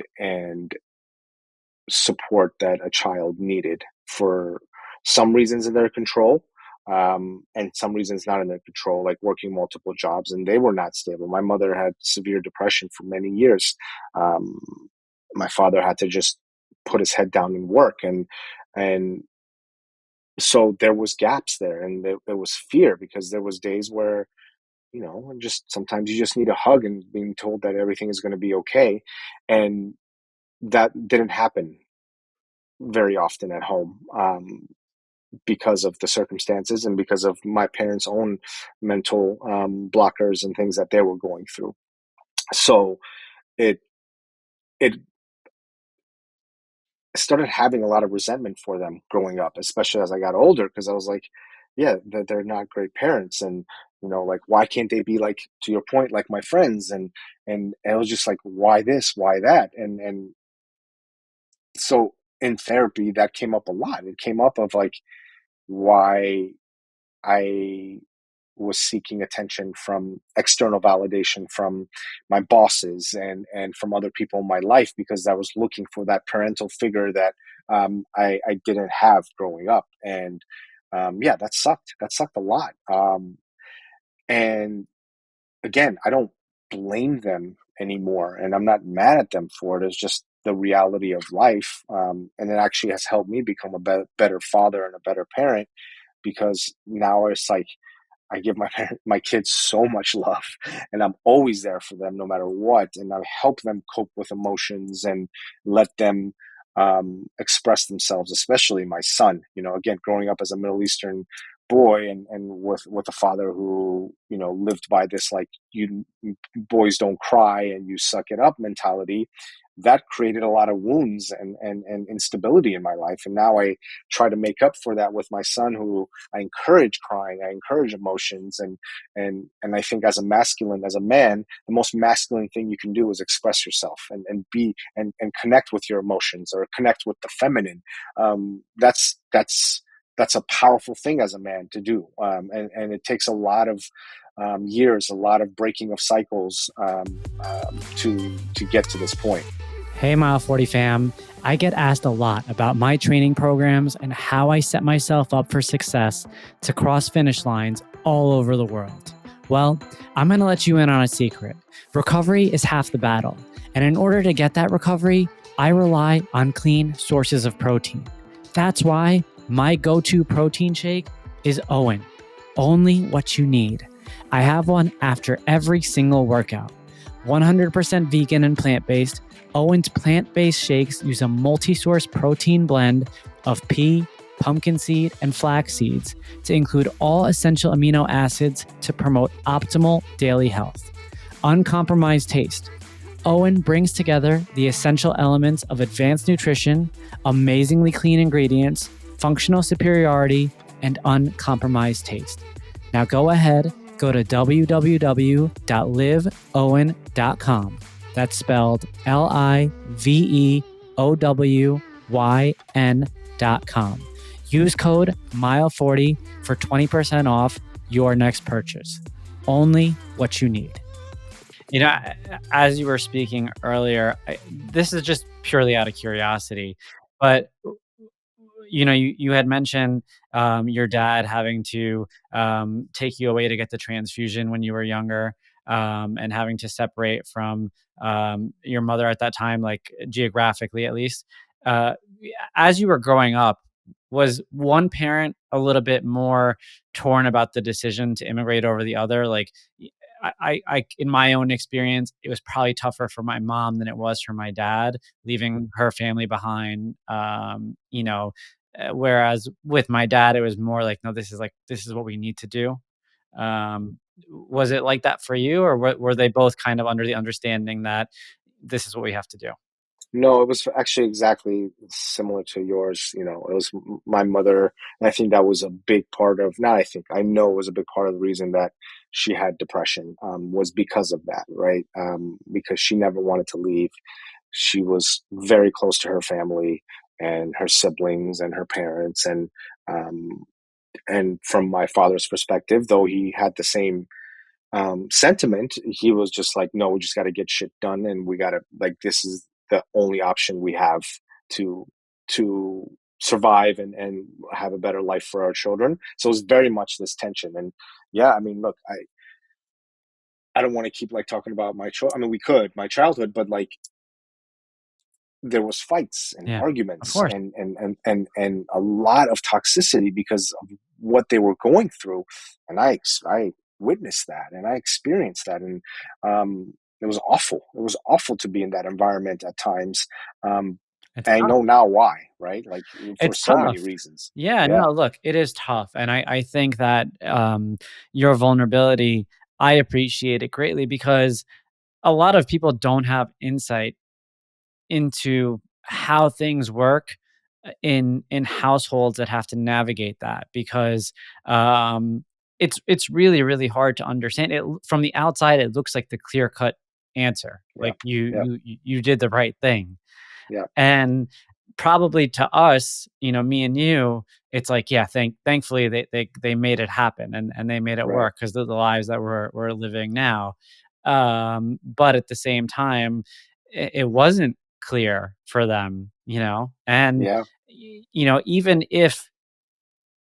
support that a child needed for some reasons in their control, and some reasons not in their control, like working multiple jobs, and they were not stable. My mother had severe depression for many years. um, my father had to just put his head down and work, and so there was gaps there, and there was fear because there was days where, just sometimes you just need a hug and being told that everything is going to be okay, and that didn't happen very often at home, because of the circumstances and because of my parents' own mental, blockers and things that they were going through. So it it I started having a lot of resentment for them growing up, especially as I got older, because I was like, yeah, they're not great parents, and like, why can't they be like, to your point, like my friends, and I was just like, why this, why that, and so in therapy that came up a lot. It came up of like why I was seeking attention from external validation from my bosses and from other people in my life, because I was looking for that parental figure that, I didn't have growing up. And yeah, that sucked. That sucked a lot. And again, I don't blame them anymore, and I'm not mad at them for it. It's just the reality of life. And it actually has helped me become a better father and a better parent, because now it's like I give my kids so much love, and I'm always there for them no matter what, and I help them cope with emotions and let them, express themselves, especially my son. Again, growing up as a Middle Eastern boy, and with a father who lived by this, like, you boys don't cry and you suck it up mentality. That created a lot of wounds and instability in my life, and now I try to make up for that with my son, who I encourage crying, I encourage emotions, and I think as a man, the most masculine thing you can do is express yourself and be and connect with your emotions, or connect with the feminine. That's a powerful thing as a man to do, and it takes a lot of, years, a lot of breaking of cycles, to get to this point. Hey, Mile 40 fam. I get asked a lot about my training programs and how I set myself up for success to cross finish lines all over the world. Well, I'm going to let you in on a secret. Recovery is half the battle. And in order to get that recovery, I rely on clean sources of protein. That's why my go-to protein shake is Owen. Only what you need. I have one after every single workout. 100% vegan and plant-based, Owen's plant-based shakes use a multi-source protein blend of pea, pumpkin seed, and flax seeds to include all essential amino acids to promote optimal daily health. Uncompromised taste. Owen brings together the essential elements of advanced nutrition, amazingly clean ingredients, functional superiority, and uncompromised taste. Now go ahead, go to www.liveowen.com. That's spelled LIVEOWYN.com. Use code MILE40 for 20% off your next purchase. Only what you need. As you were speaking earlier, this is just purely out of curiosity, but you had mentioned your dad having to take you away to get the transfusion when you were younger, and having to separate from your mother at that time, like geographically at least. Uh, as you were growing up, was one parent a little bit more torn about the decision to immigrate over the other? Like, in my own experience, it was probably tougher for my mom than it was for my dad, leaving her family behind. Whereas with my dad, it was more like, no, this is what we need to do. Was it like that for you, or were they both kind of under the understanding that this is what we have to do? No, it was actually exactly similar to yours. It was my mother, and I think that was a big part of, not I think, I know it was a big part of the reason that she had depression, was because of that, right? Because she never wanted to leave. She was very close to her family and her siblings and her parents, um, and from my father's perspective, though he had the same sentiment, he was just like, no, we just got to get shit done, and we got to, like, this is the only option we have to to survive and have a better life for our children. So it's very much this tension. And yeah, I mean, look, I don't want to keep like talking about I mean, we could my childhood, but like there was fights and Yeah, of arguments course. and a lot of toxicity because of what they were going through, and I witnessed that and I experienced that, and it was awful. It was awful to be in that environment at times. um, It's and I tough. know now why, right? Like, for It's so many tough. reasons. Yeah, Yeah, no, look, it is tough, and I think that, your vulnerability, I appreciate it greatly because a lot of people don't have insight into how things work, in households that have to navigate that because, it's really, really hard to understand. From the outside, it looks like the clear-cut answer, yeah, like you yeah, you you did the right thing. yeah, And probably to us, me and you, it's like, yeah, thankfully they made it happen and they made it right, work because they're the lives that we're living now. But at the same time, it wasn't clear for them, and yeah, even if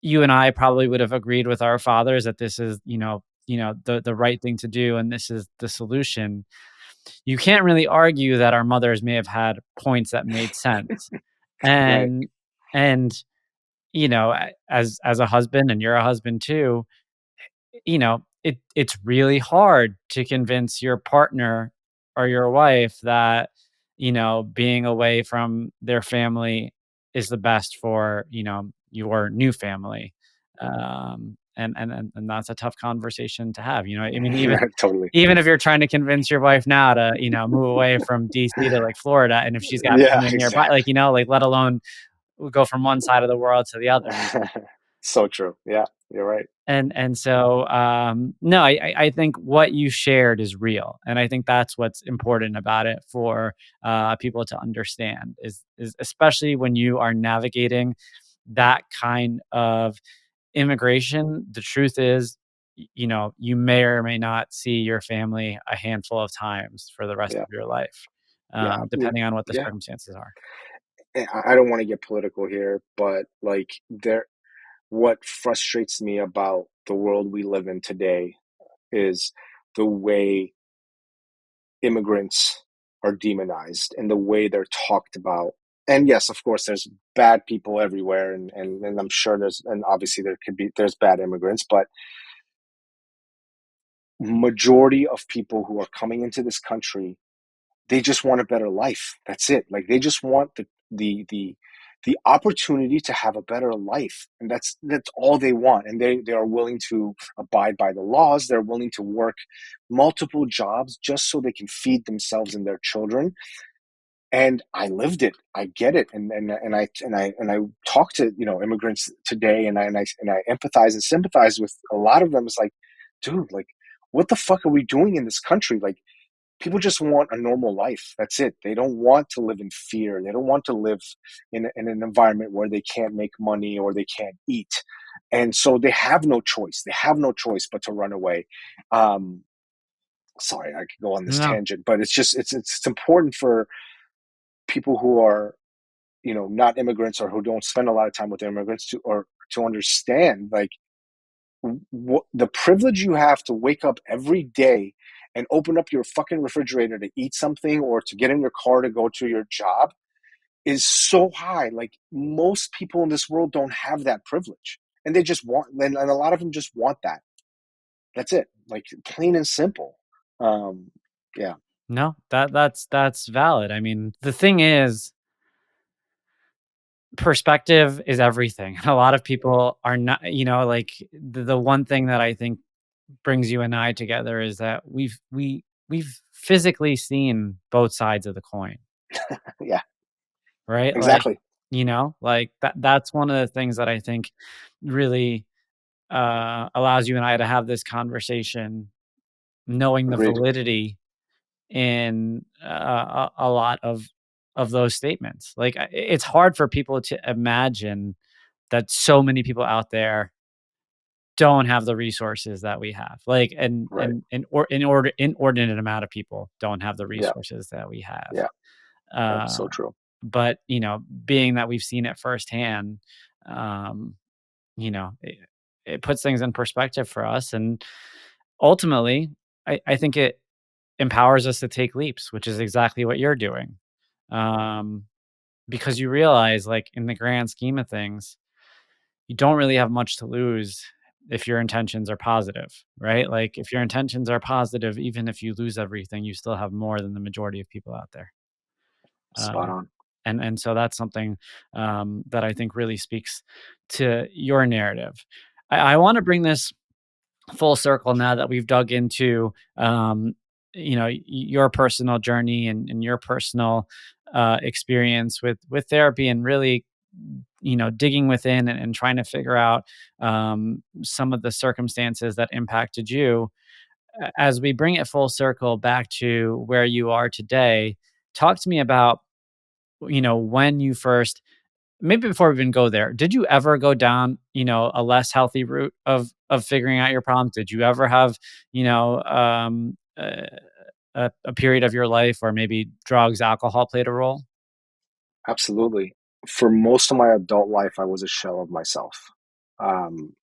you and I probably would have agreed with our fathers that this is, the right thing to do and this is the solution, you can't really argue that our mothers may have had points that made sense. right, And and, as a husband, and you're a husband too, it's really hard to convince your partner or your wife that, being away from their family is the best for, your new family. And that's a tough conversation to have, I mean, totally. even if you're trying to convince your wife now to, move away from DC to, like, Florida, and if she's got Yeah, family nearby, like, exactly. like, let alone go from one side of the world to the other. So true. Yeah, you're right. And so, no, I think what you shared is real, and I think that's what's important about it for, people to understand is especially when you are navigating that kind of immigration. The truth is, you may or may not see your family a handful of times for the rest Yeah, of your life, yeah, depending on what the yeah. circumstances are. I don't want to get political here, but like, what frustrates me about the world we live in today is the way immigrants are demonized and the way they're talked about. And yes, of course, there's bad people everywhere, and I'm sure and obviously there's bad immigrants, but majority of people who are coming into this country, they just want a better life. That's it. Like, they just want the opportunity to have a better life, and that's all they want. And they are willing to abide by the laws. They're willing to work multiple jobs just so they can feed themselves and their children. And I lived it. I get it. And I talk to immigrants today, and I empathize and sympathize with a lot of them. It's like, dude, like, what the fuck are we doing in this country? Like, people just want a normal life. That's it. They don't want to live in fear. They don't want to live in an environment where they can't make money or they can't eat. And so they have no choice. They have no choice but to run away. Um, Sorry, I could go on this No. tangent, but it's important for people who are, not immigrants, or who don't spend a lot of time with immigrants, to understand, like, the privilege you have to wake up every day and open up your fucking refrigerator to eat something or to get in your car to go to your job is so high. Like, most people in this world don't have that privilege, and they just want, and a lot of them just want that. That's it. Like plain and simple. Um, yeah, No, that's valid. I mean, the thing is, perspective is everything. A lot of people are not, like the one thing that I think brings you and I together is that we've physically seen both sides of the coin, yeah, right? Like, exactly. like that's one of the things that I think really allows you and I to have this conversation, knowing the Agreed. validity in a lot of those statements. Like it's hard for people to imagine that so many people out there don't have the resources that we have. Like Right. inordinate amount of people don't have the Yeah. resources that we have. Yeah. That's Uh, so true. but being that we've seen it firsthand, um, it puts things in perspective for us, and ultimately, I think it empowers us to take leaps, which is exactly what you're doing. Um, because you realize, like, in the grand scheme of things, you don't really have much to lose if your intentions are positive, right? Like, if your intentions are positive, even if you lose everything, you still have more than the majority of people out there. Spot Um, on. and so that's something that I think really speaks to your narrative. I want to bring this full circle now that we've dug into your personal journey and your personal experience with therapy, and really digging within and trying to figure out some of the circumstances that impacted you. As we bring it full circle back to where you are today, talk to me about when you first, maybe before we even go there, did you ever go down, a less healthy route of figuring out your problems? Did you ever have, you know, a period of your life where maybe drugs, alcohol played a role? Absolutely. For most of my adult life, I was a shell of myself, um,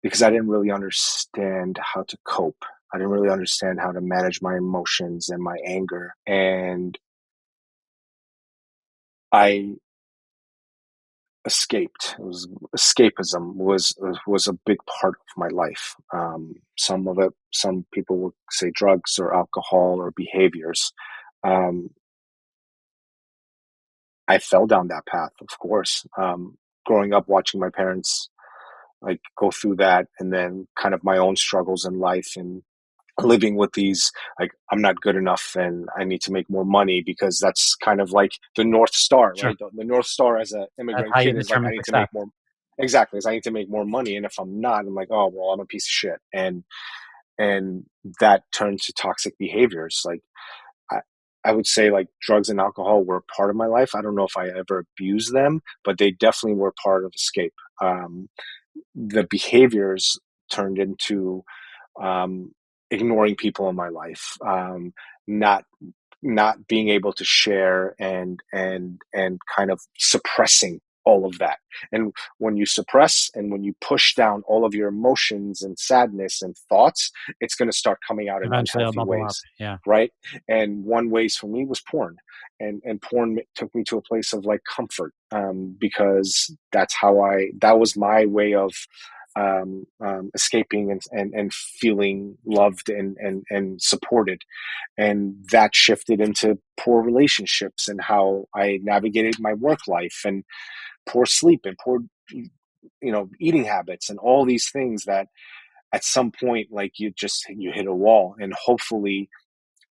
because I didn't really understand how to cope. I didn't really understand how to manage my emotions and my anger. And I escaped. It was escapism was a big part of my life. Some of it, some people would say drugs or alcohol or behaviors. Um, I fell down that path, of course. Growing up, watching my parents like go through that, and then kind of my own struggles in life, and living with these like I'm not good enough and I need to make more money, because that's kind of like the North Star, Sure. right? The North Star as an That's immigrant how you kid is like I determine need to success. make more. Exactly, is I need to make more money, and if I'm not, I'm like, oh well, I'm a piece of shit, and that turns to toxic behaviors. Like I, I would say like drugs and alcohol were part of my life. I don't know if I ever abused them, but they definitely were part of escape. The behaviors turned into um, ignoring people in my life, not not being able to share, and kind of suppressing all of that. And when you suppress and when you push down all of your emotions and sadness and thoughts, it's going to start coming out in Eventually, it'll unhealthy bubble up. ways, Yeah. right? And one ways for me was porn, and porn took me to a place of like comfort, because that was my way of escaping, and feeling loved, and supported. And that shifted into poor relationships and how I navigated my work life, and poor sleep, and poor eating habits, and all these things that at some point, like, you hit a wall, and hopefully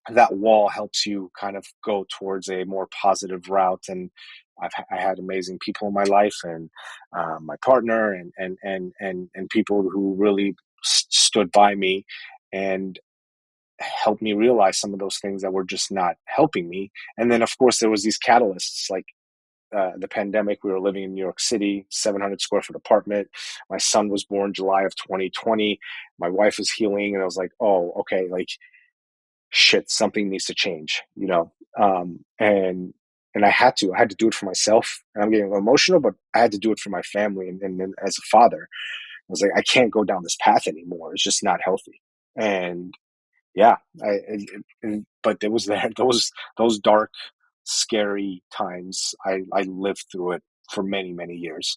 that wall helps you kind of go towards a more positive route. And I had amazing people in my life, and my partner, and people who really stood by me and helped me realize some of those things that were just not helping me. And then, of course, there was these catalysts like the pandemic. We were living in New York City, 700 square foot apartment. My son was born July of 2020. My wife was healing, and I was like, oh, okay, like shit, something needs to change, and I had to do it for myself. And I'm getting emotional, but I had to do it for my family, and as a father, I was like, I can't go down this path anymore. It's just not healthy. And yeah, but there was that those dark, scary times. I lived through it for many years.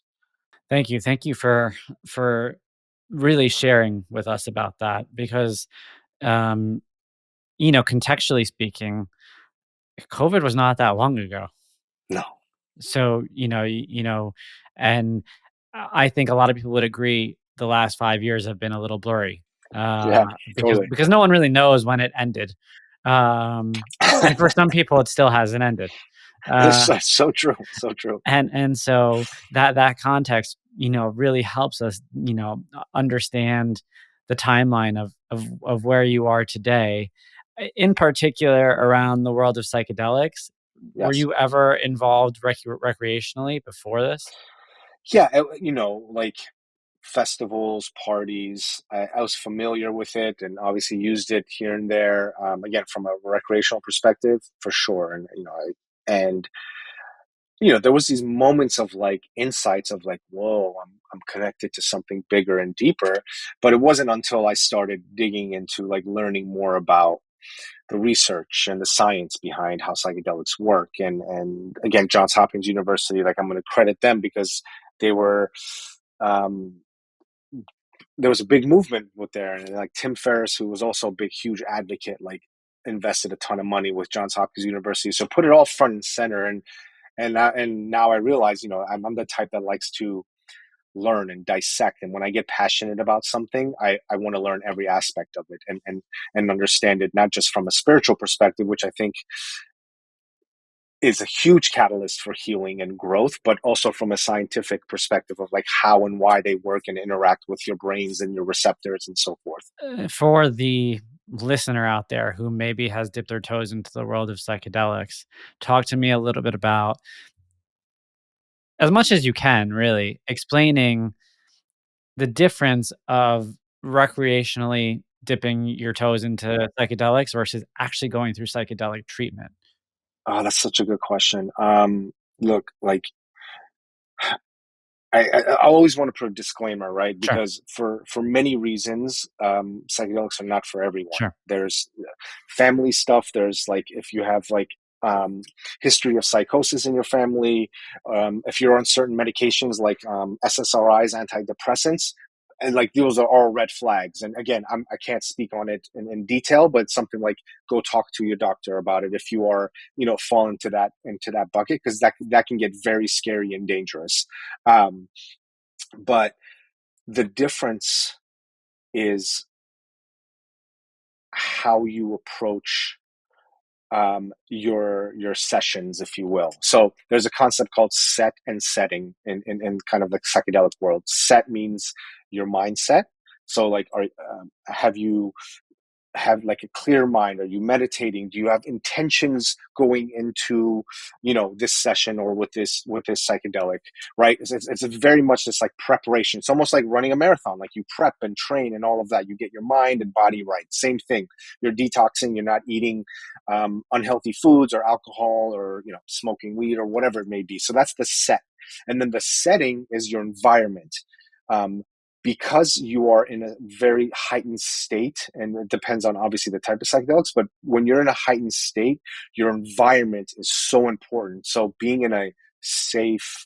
Thank you. Thank you for really sharing with us about that because, um, contextually speaking, COVID was not that long ago. No. So, and I think a lot of people would agree the last 5 years have been a little blurry, Yeah, because totally. no one really knows when it ended. Um, and for some people, it still hasn't ended. It's Uh, so true, so true. and so that context, really helps us, understand the timeline of where you are today, in particular around the world of psychedelics. Were Yes. you ever involved recreationally before this? Yeah, like festivals, parties. I was familiar with it and obviously used it here and there. Again, from a recreational perspective, for sure. And and there was these moments of like insights of like, whoa, I'm connected to something bigger and deeper. But it wasn't until I started digging into like learning more about the research and the science behind how psychedelics work. And again, Johns Hopkins University, like I'm going to credit them because they were um, there was a big movement with there, and like Tim Ferriss, who was also a big, huge advocate, like invested a ton of money with Johns Hopkins University. So put it all front and center, and now I realize, I'm the type that likes to learn and dissect. And when I get passionate about something, I want to learn every aspect of it and understand it, not just from a spiritual perspective, which I think is a huge catalyst for healing and growth, but also from a scientific perspective of like how and why they work and interact with your brains and your receptors and so forth. For the listener out there who maybe has dipped their toes into the world of psychedelics, talk to me a little bit about, as much as you can, really, explaining the difference of recreationally dipping your toes into psychedelics versus actually going through psychedelic treatment. Oh, that's such a good question. Look, like I always want to put a disclaimer, right? Sure, Because for many reasons, psychedelics are not for everyone. sure. There's family stuff. There's like if you have like um, history of psychosis in your family, if you're on certain medications like SSRIs, antidepressants, and like those are all red flags. And again, I can't speak on it in detail, but something like go talk to your doctor about it if you are fall into that bucket, because that can get very scary and dangerous. Um, but the difference is how you approach your sessions, if you will. So there's a concept called set and setting in kind of the psychedelic world. Set means your mindset. So like, have you have like a clear mind? Are you meditating? Do you have intentions going into this session or with this psychedelic, right? It's very much this like preparation. It's almost like running a marathon. Like you prep and train and all of that. You get your mind and body right. Same thing. You're detoxing. You're not eating unhealthy foods or alcohol or smoking weed or whatever it may be. So that's the set. And then the setting is your environment. um, because you are in a very heightened state, and it depends on obviously the type of psychedelics, but when you're in a heightened state, your environment is so important. So being in a safe,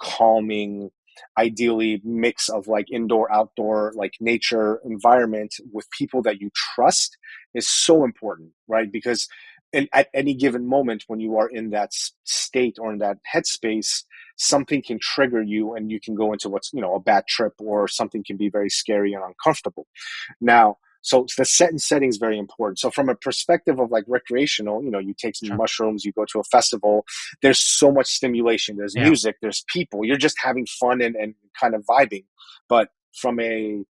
calming, ideally mix of like indoor, outdoor, like nature environment with people that you trust is so important, right? Because at any given moment when you are in that state or in that headspace, something can trigger you and you can go into what's a bad trip, or something can be very scary and uncomfortable. Now, so the set and setting is very important. So from a perspective of like recreational, you take some Sure. mushrooms, you go to a festival, there's so much stimulation, there's Yeah. music, there's people, you're just having fun and kind of vibing. But from a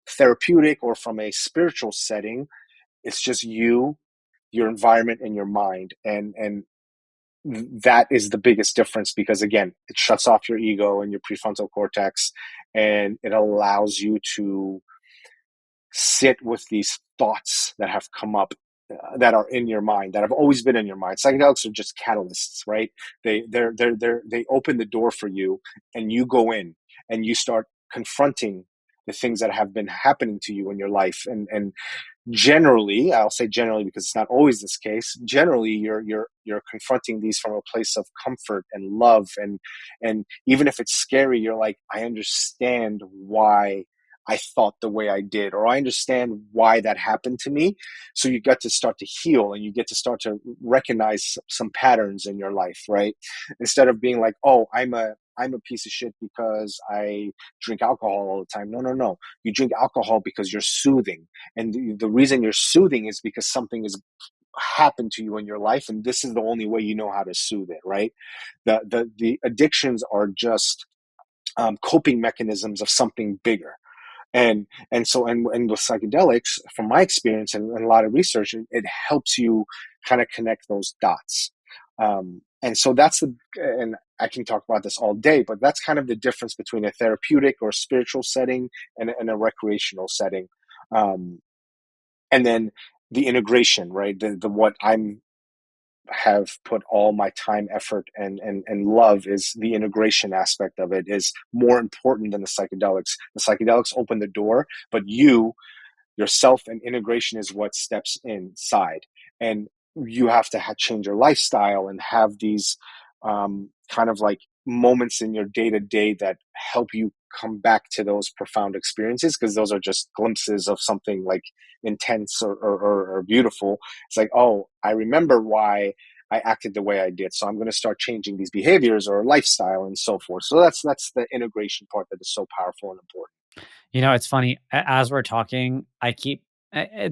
therapeutic or from a spiritual setting, it's just you, your environment, and your mind. And that is the biggest difference, because again, it shuts off your ego and your prefrontal cortex, and it allows you to sit with these thoughts that have come up, that are in your mind, that have always been in your mind. Psychedelics are just catalysts, right? They open the door for you, and you go in and you start confronting the things that have been happening to you in your life. And generally, I'll say generally because it's not always this case, generally you're confronting these from a place of comfort and love, and even if it's scary, you're like, I understand why I thought the way I did, or I understand why that happened to me. So you get to start to heal, and you get to start to recognize some patterns in your life, right? Instead of being like, oh, I'm a piece of shit because I drink alcohol all the time. No, no, no. You drink alcohol because you're soothing. And the reason you're soothing is because something has happened to you in your life, and this is the only way you know how to soothe it, right? The addictions are just coping mechanisms of something bigger. And with psychedelics, from my experience and a lot of research, it helps you kind of connect those dots. And so and I can talk about this all day, but that's kind of the difference between a therapeutic or spiritual setting and a recreational setting. Um, and then the integration, right? The what I'm have put all my time, effort, and love is the integration aspect of it is more important than the psychedelics. The psychedelics open the door, but yourself and integration is what steps inside. And you have to change your lifestyle and have these kind of like moments in your day to day that help you come back to those profound experiences, because those are just glimpses of something like intense or beautiful. It's like, oh, I remember why I acted the way I did, so I'm going to start changing these behaviors or lifestyle and so forth. So that's the integration part that is so powerful and important. It's funny, as we're talking, I keep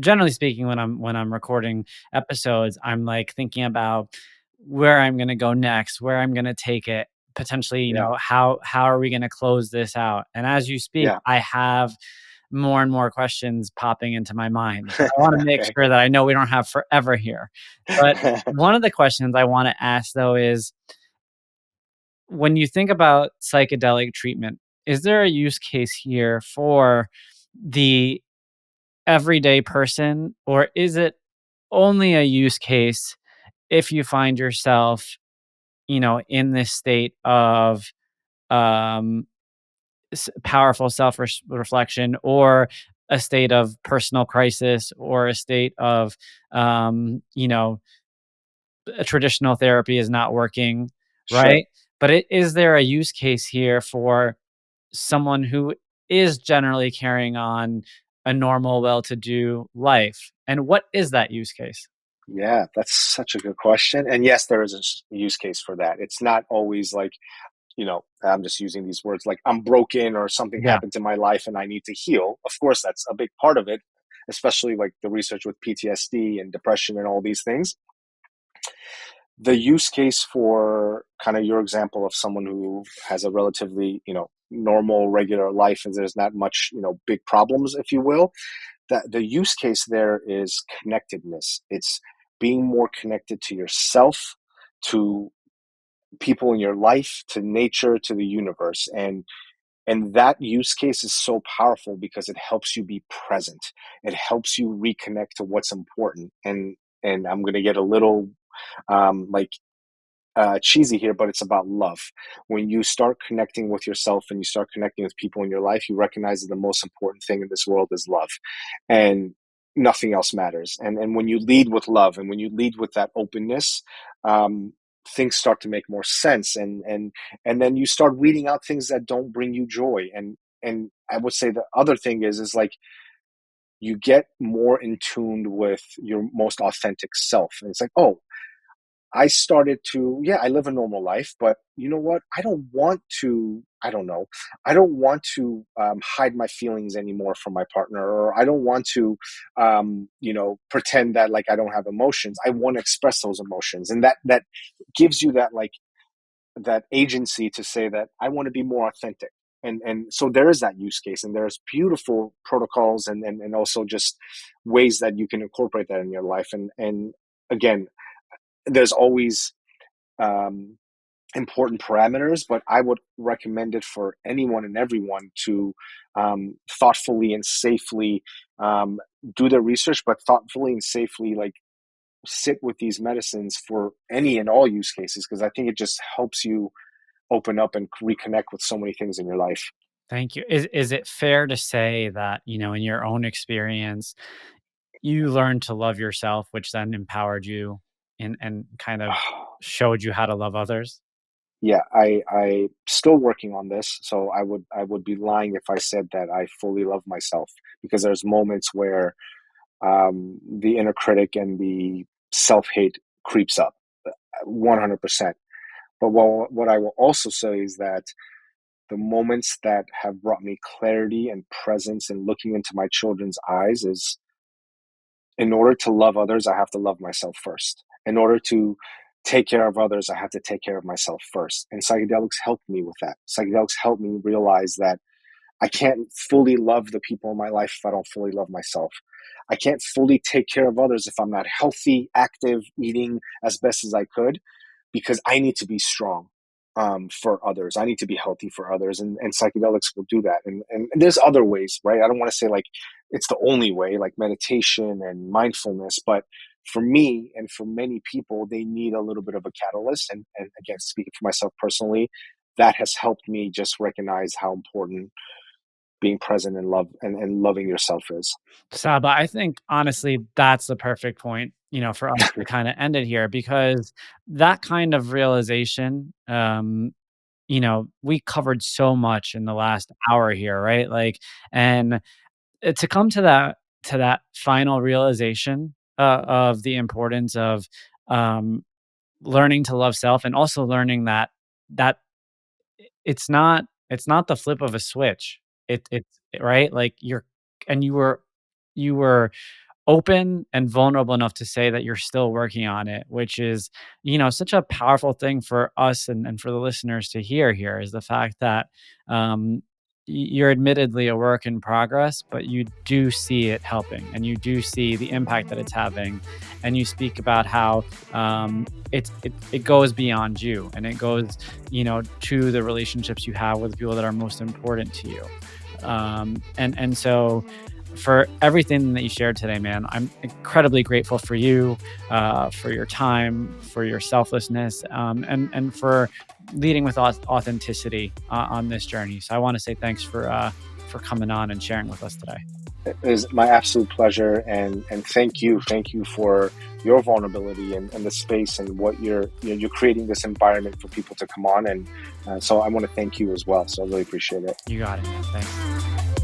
generally speaking, when I'm recording episodes, I'm, like, thinking about where I'm gonna go next, where I'm gonna take it, potentially, Yeah, how are we gonna close this out? And as you speak, yeah. I have more and more questions popping into my mind, but I wanna make Okay. sure that I know we don't have forever here. But one of the questions I wanna ask, though, is when you think about psychedelic treatment, is there a use case here for the everyday person, or is it only a use case if you find yourself, in this state of um, powerful self reflection, or a state of personal crisis, or a state of, a traditional therapy is not working, Sure. right? But is there a use case here for someone who is generally carrying on a normal, well-to-do life? And what is that use case? Yeah, that's such a good question. And yes, there is a use case for that. It's not always like, I'm just using these words like I'm broken or something Yeah. happened to my life and I need to heal. Of course, that's a big part of it, especially like the research with PTSD and depression and all these things. The use case for kind of your example of someone who has a relatively, normal, regular life and there's not much, big problems, if you will, that the use case there is connectedness. It's being more connected to yourself, to people in your life, to nature, to the universe. And that use case is so powerful because it helps you be present. It helps you reconnect to what's important. And I'm going to get a little like cheesy here, but it's about love. When you start connecting with yourself and you start connecting with people in your life, you recognize that the most important thing in this world is love, and nothing else matters. And when you lead with love, and when you lead with that openness, um, things start to make more sense. And then you start weeding out things that don't bring you joy. And I would say the other thing is like you get more in tune with your most authentic self. And it's like, oh, I started to, yeah, I live a normal life, but you know what? I don't know, I don't want to hide my feelings anymore from my partner, or I don't want to, pretend that like I don't have emotions. I want to express those emotions. And that gives you that, like, that agency to say that I want to be more authentic. And so there is that use case, and there's beautiful protocols and also just ways that you can incorporate that in your life. And again, there's always um, important parameters, but I would recommend it for anyone and everyone to thoughtfully and safely um, do their research, but thoughtfully and safely, like, sit with these medicines for any and all use cases, because I think it just helps you open up and reconnect with so many things in your life. Thank you. Is it fair to say that, in your own experience, you learned to love yourself, which then empowered you and kind of showed you how to love others? Yeah, I still working on this, so I would be lying if I said that I fully love myself, because there's moments where the inner critic and the self-hate creeps up 100%. But what I will also say is that the moments that have brought me clarity and presence and looking into my children's eyes is, in order to love others, I have to love myself first. In order to take care of others, I have to take care of myself first. And psychedelics helped me with that. Psychedelics helped me realize that I can't fully love the people in my life if I don't fully love myself. I can't fully take care of others if I'm not healthy, active, eating as best as I could, because I need to be strong for others. I need to be healthy for others, and psychedelics will do that. And there's other ways, right? I don't want to say like it's the only way, like meditation and mindfulness, but for me and for many people, they need a little bit of a catalyst. And again, speaking for myself personally, that has helped me just recognize how important being present and love and loving yourself is. Saba, I think honestly that's the perfect point, for us to kind of end it here because that kind of realization, we covered so much in the last hour here, right? Like, and to come to that final realization of the importance of um, learning to love self, and also learning that it's not the flip of a switch. It's right, like and you were open and vulnerable enough to say that you're still working on it, which is, such a powerful thing for us and for the listeners to hear here, is the fact that you're admittedly a work in progress, but you do see it helping and you do see the impact that it's having. And you speak about how it goes beyond you, and it goes, to the relationships you have with the people that are most important to you. And so for everything that you shared today, man. I'm incredibly grateful for you, for your time, for your selflessness, and for leading with authenticity on this journey. So I want to say thanks for coming on and sharing with us today. It is my absolute pleasure, and thank you for your vulnerability and the space and what you're creating this environment for people to come on, and so I want to thank you as well. So I really appreciate it. You got it, man. Thanks.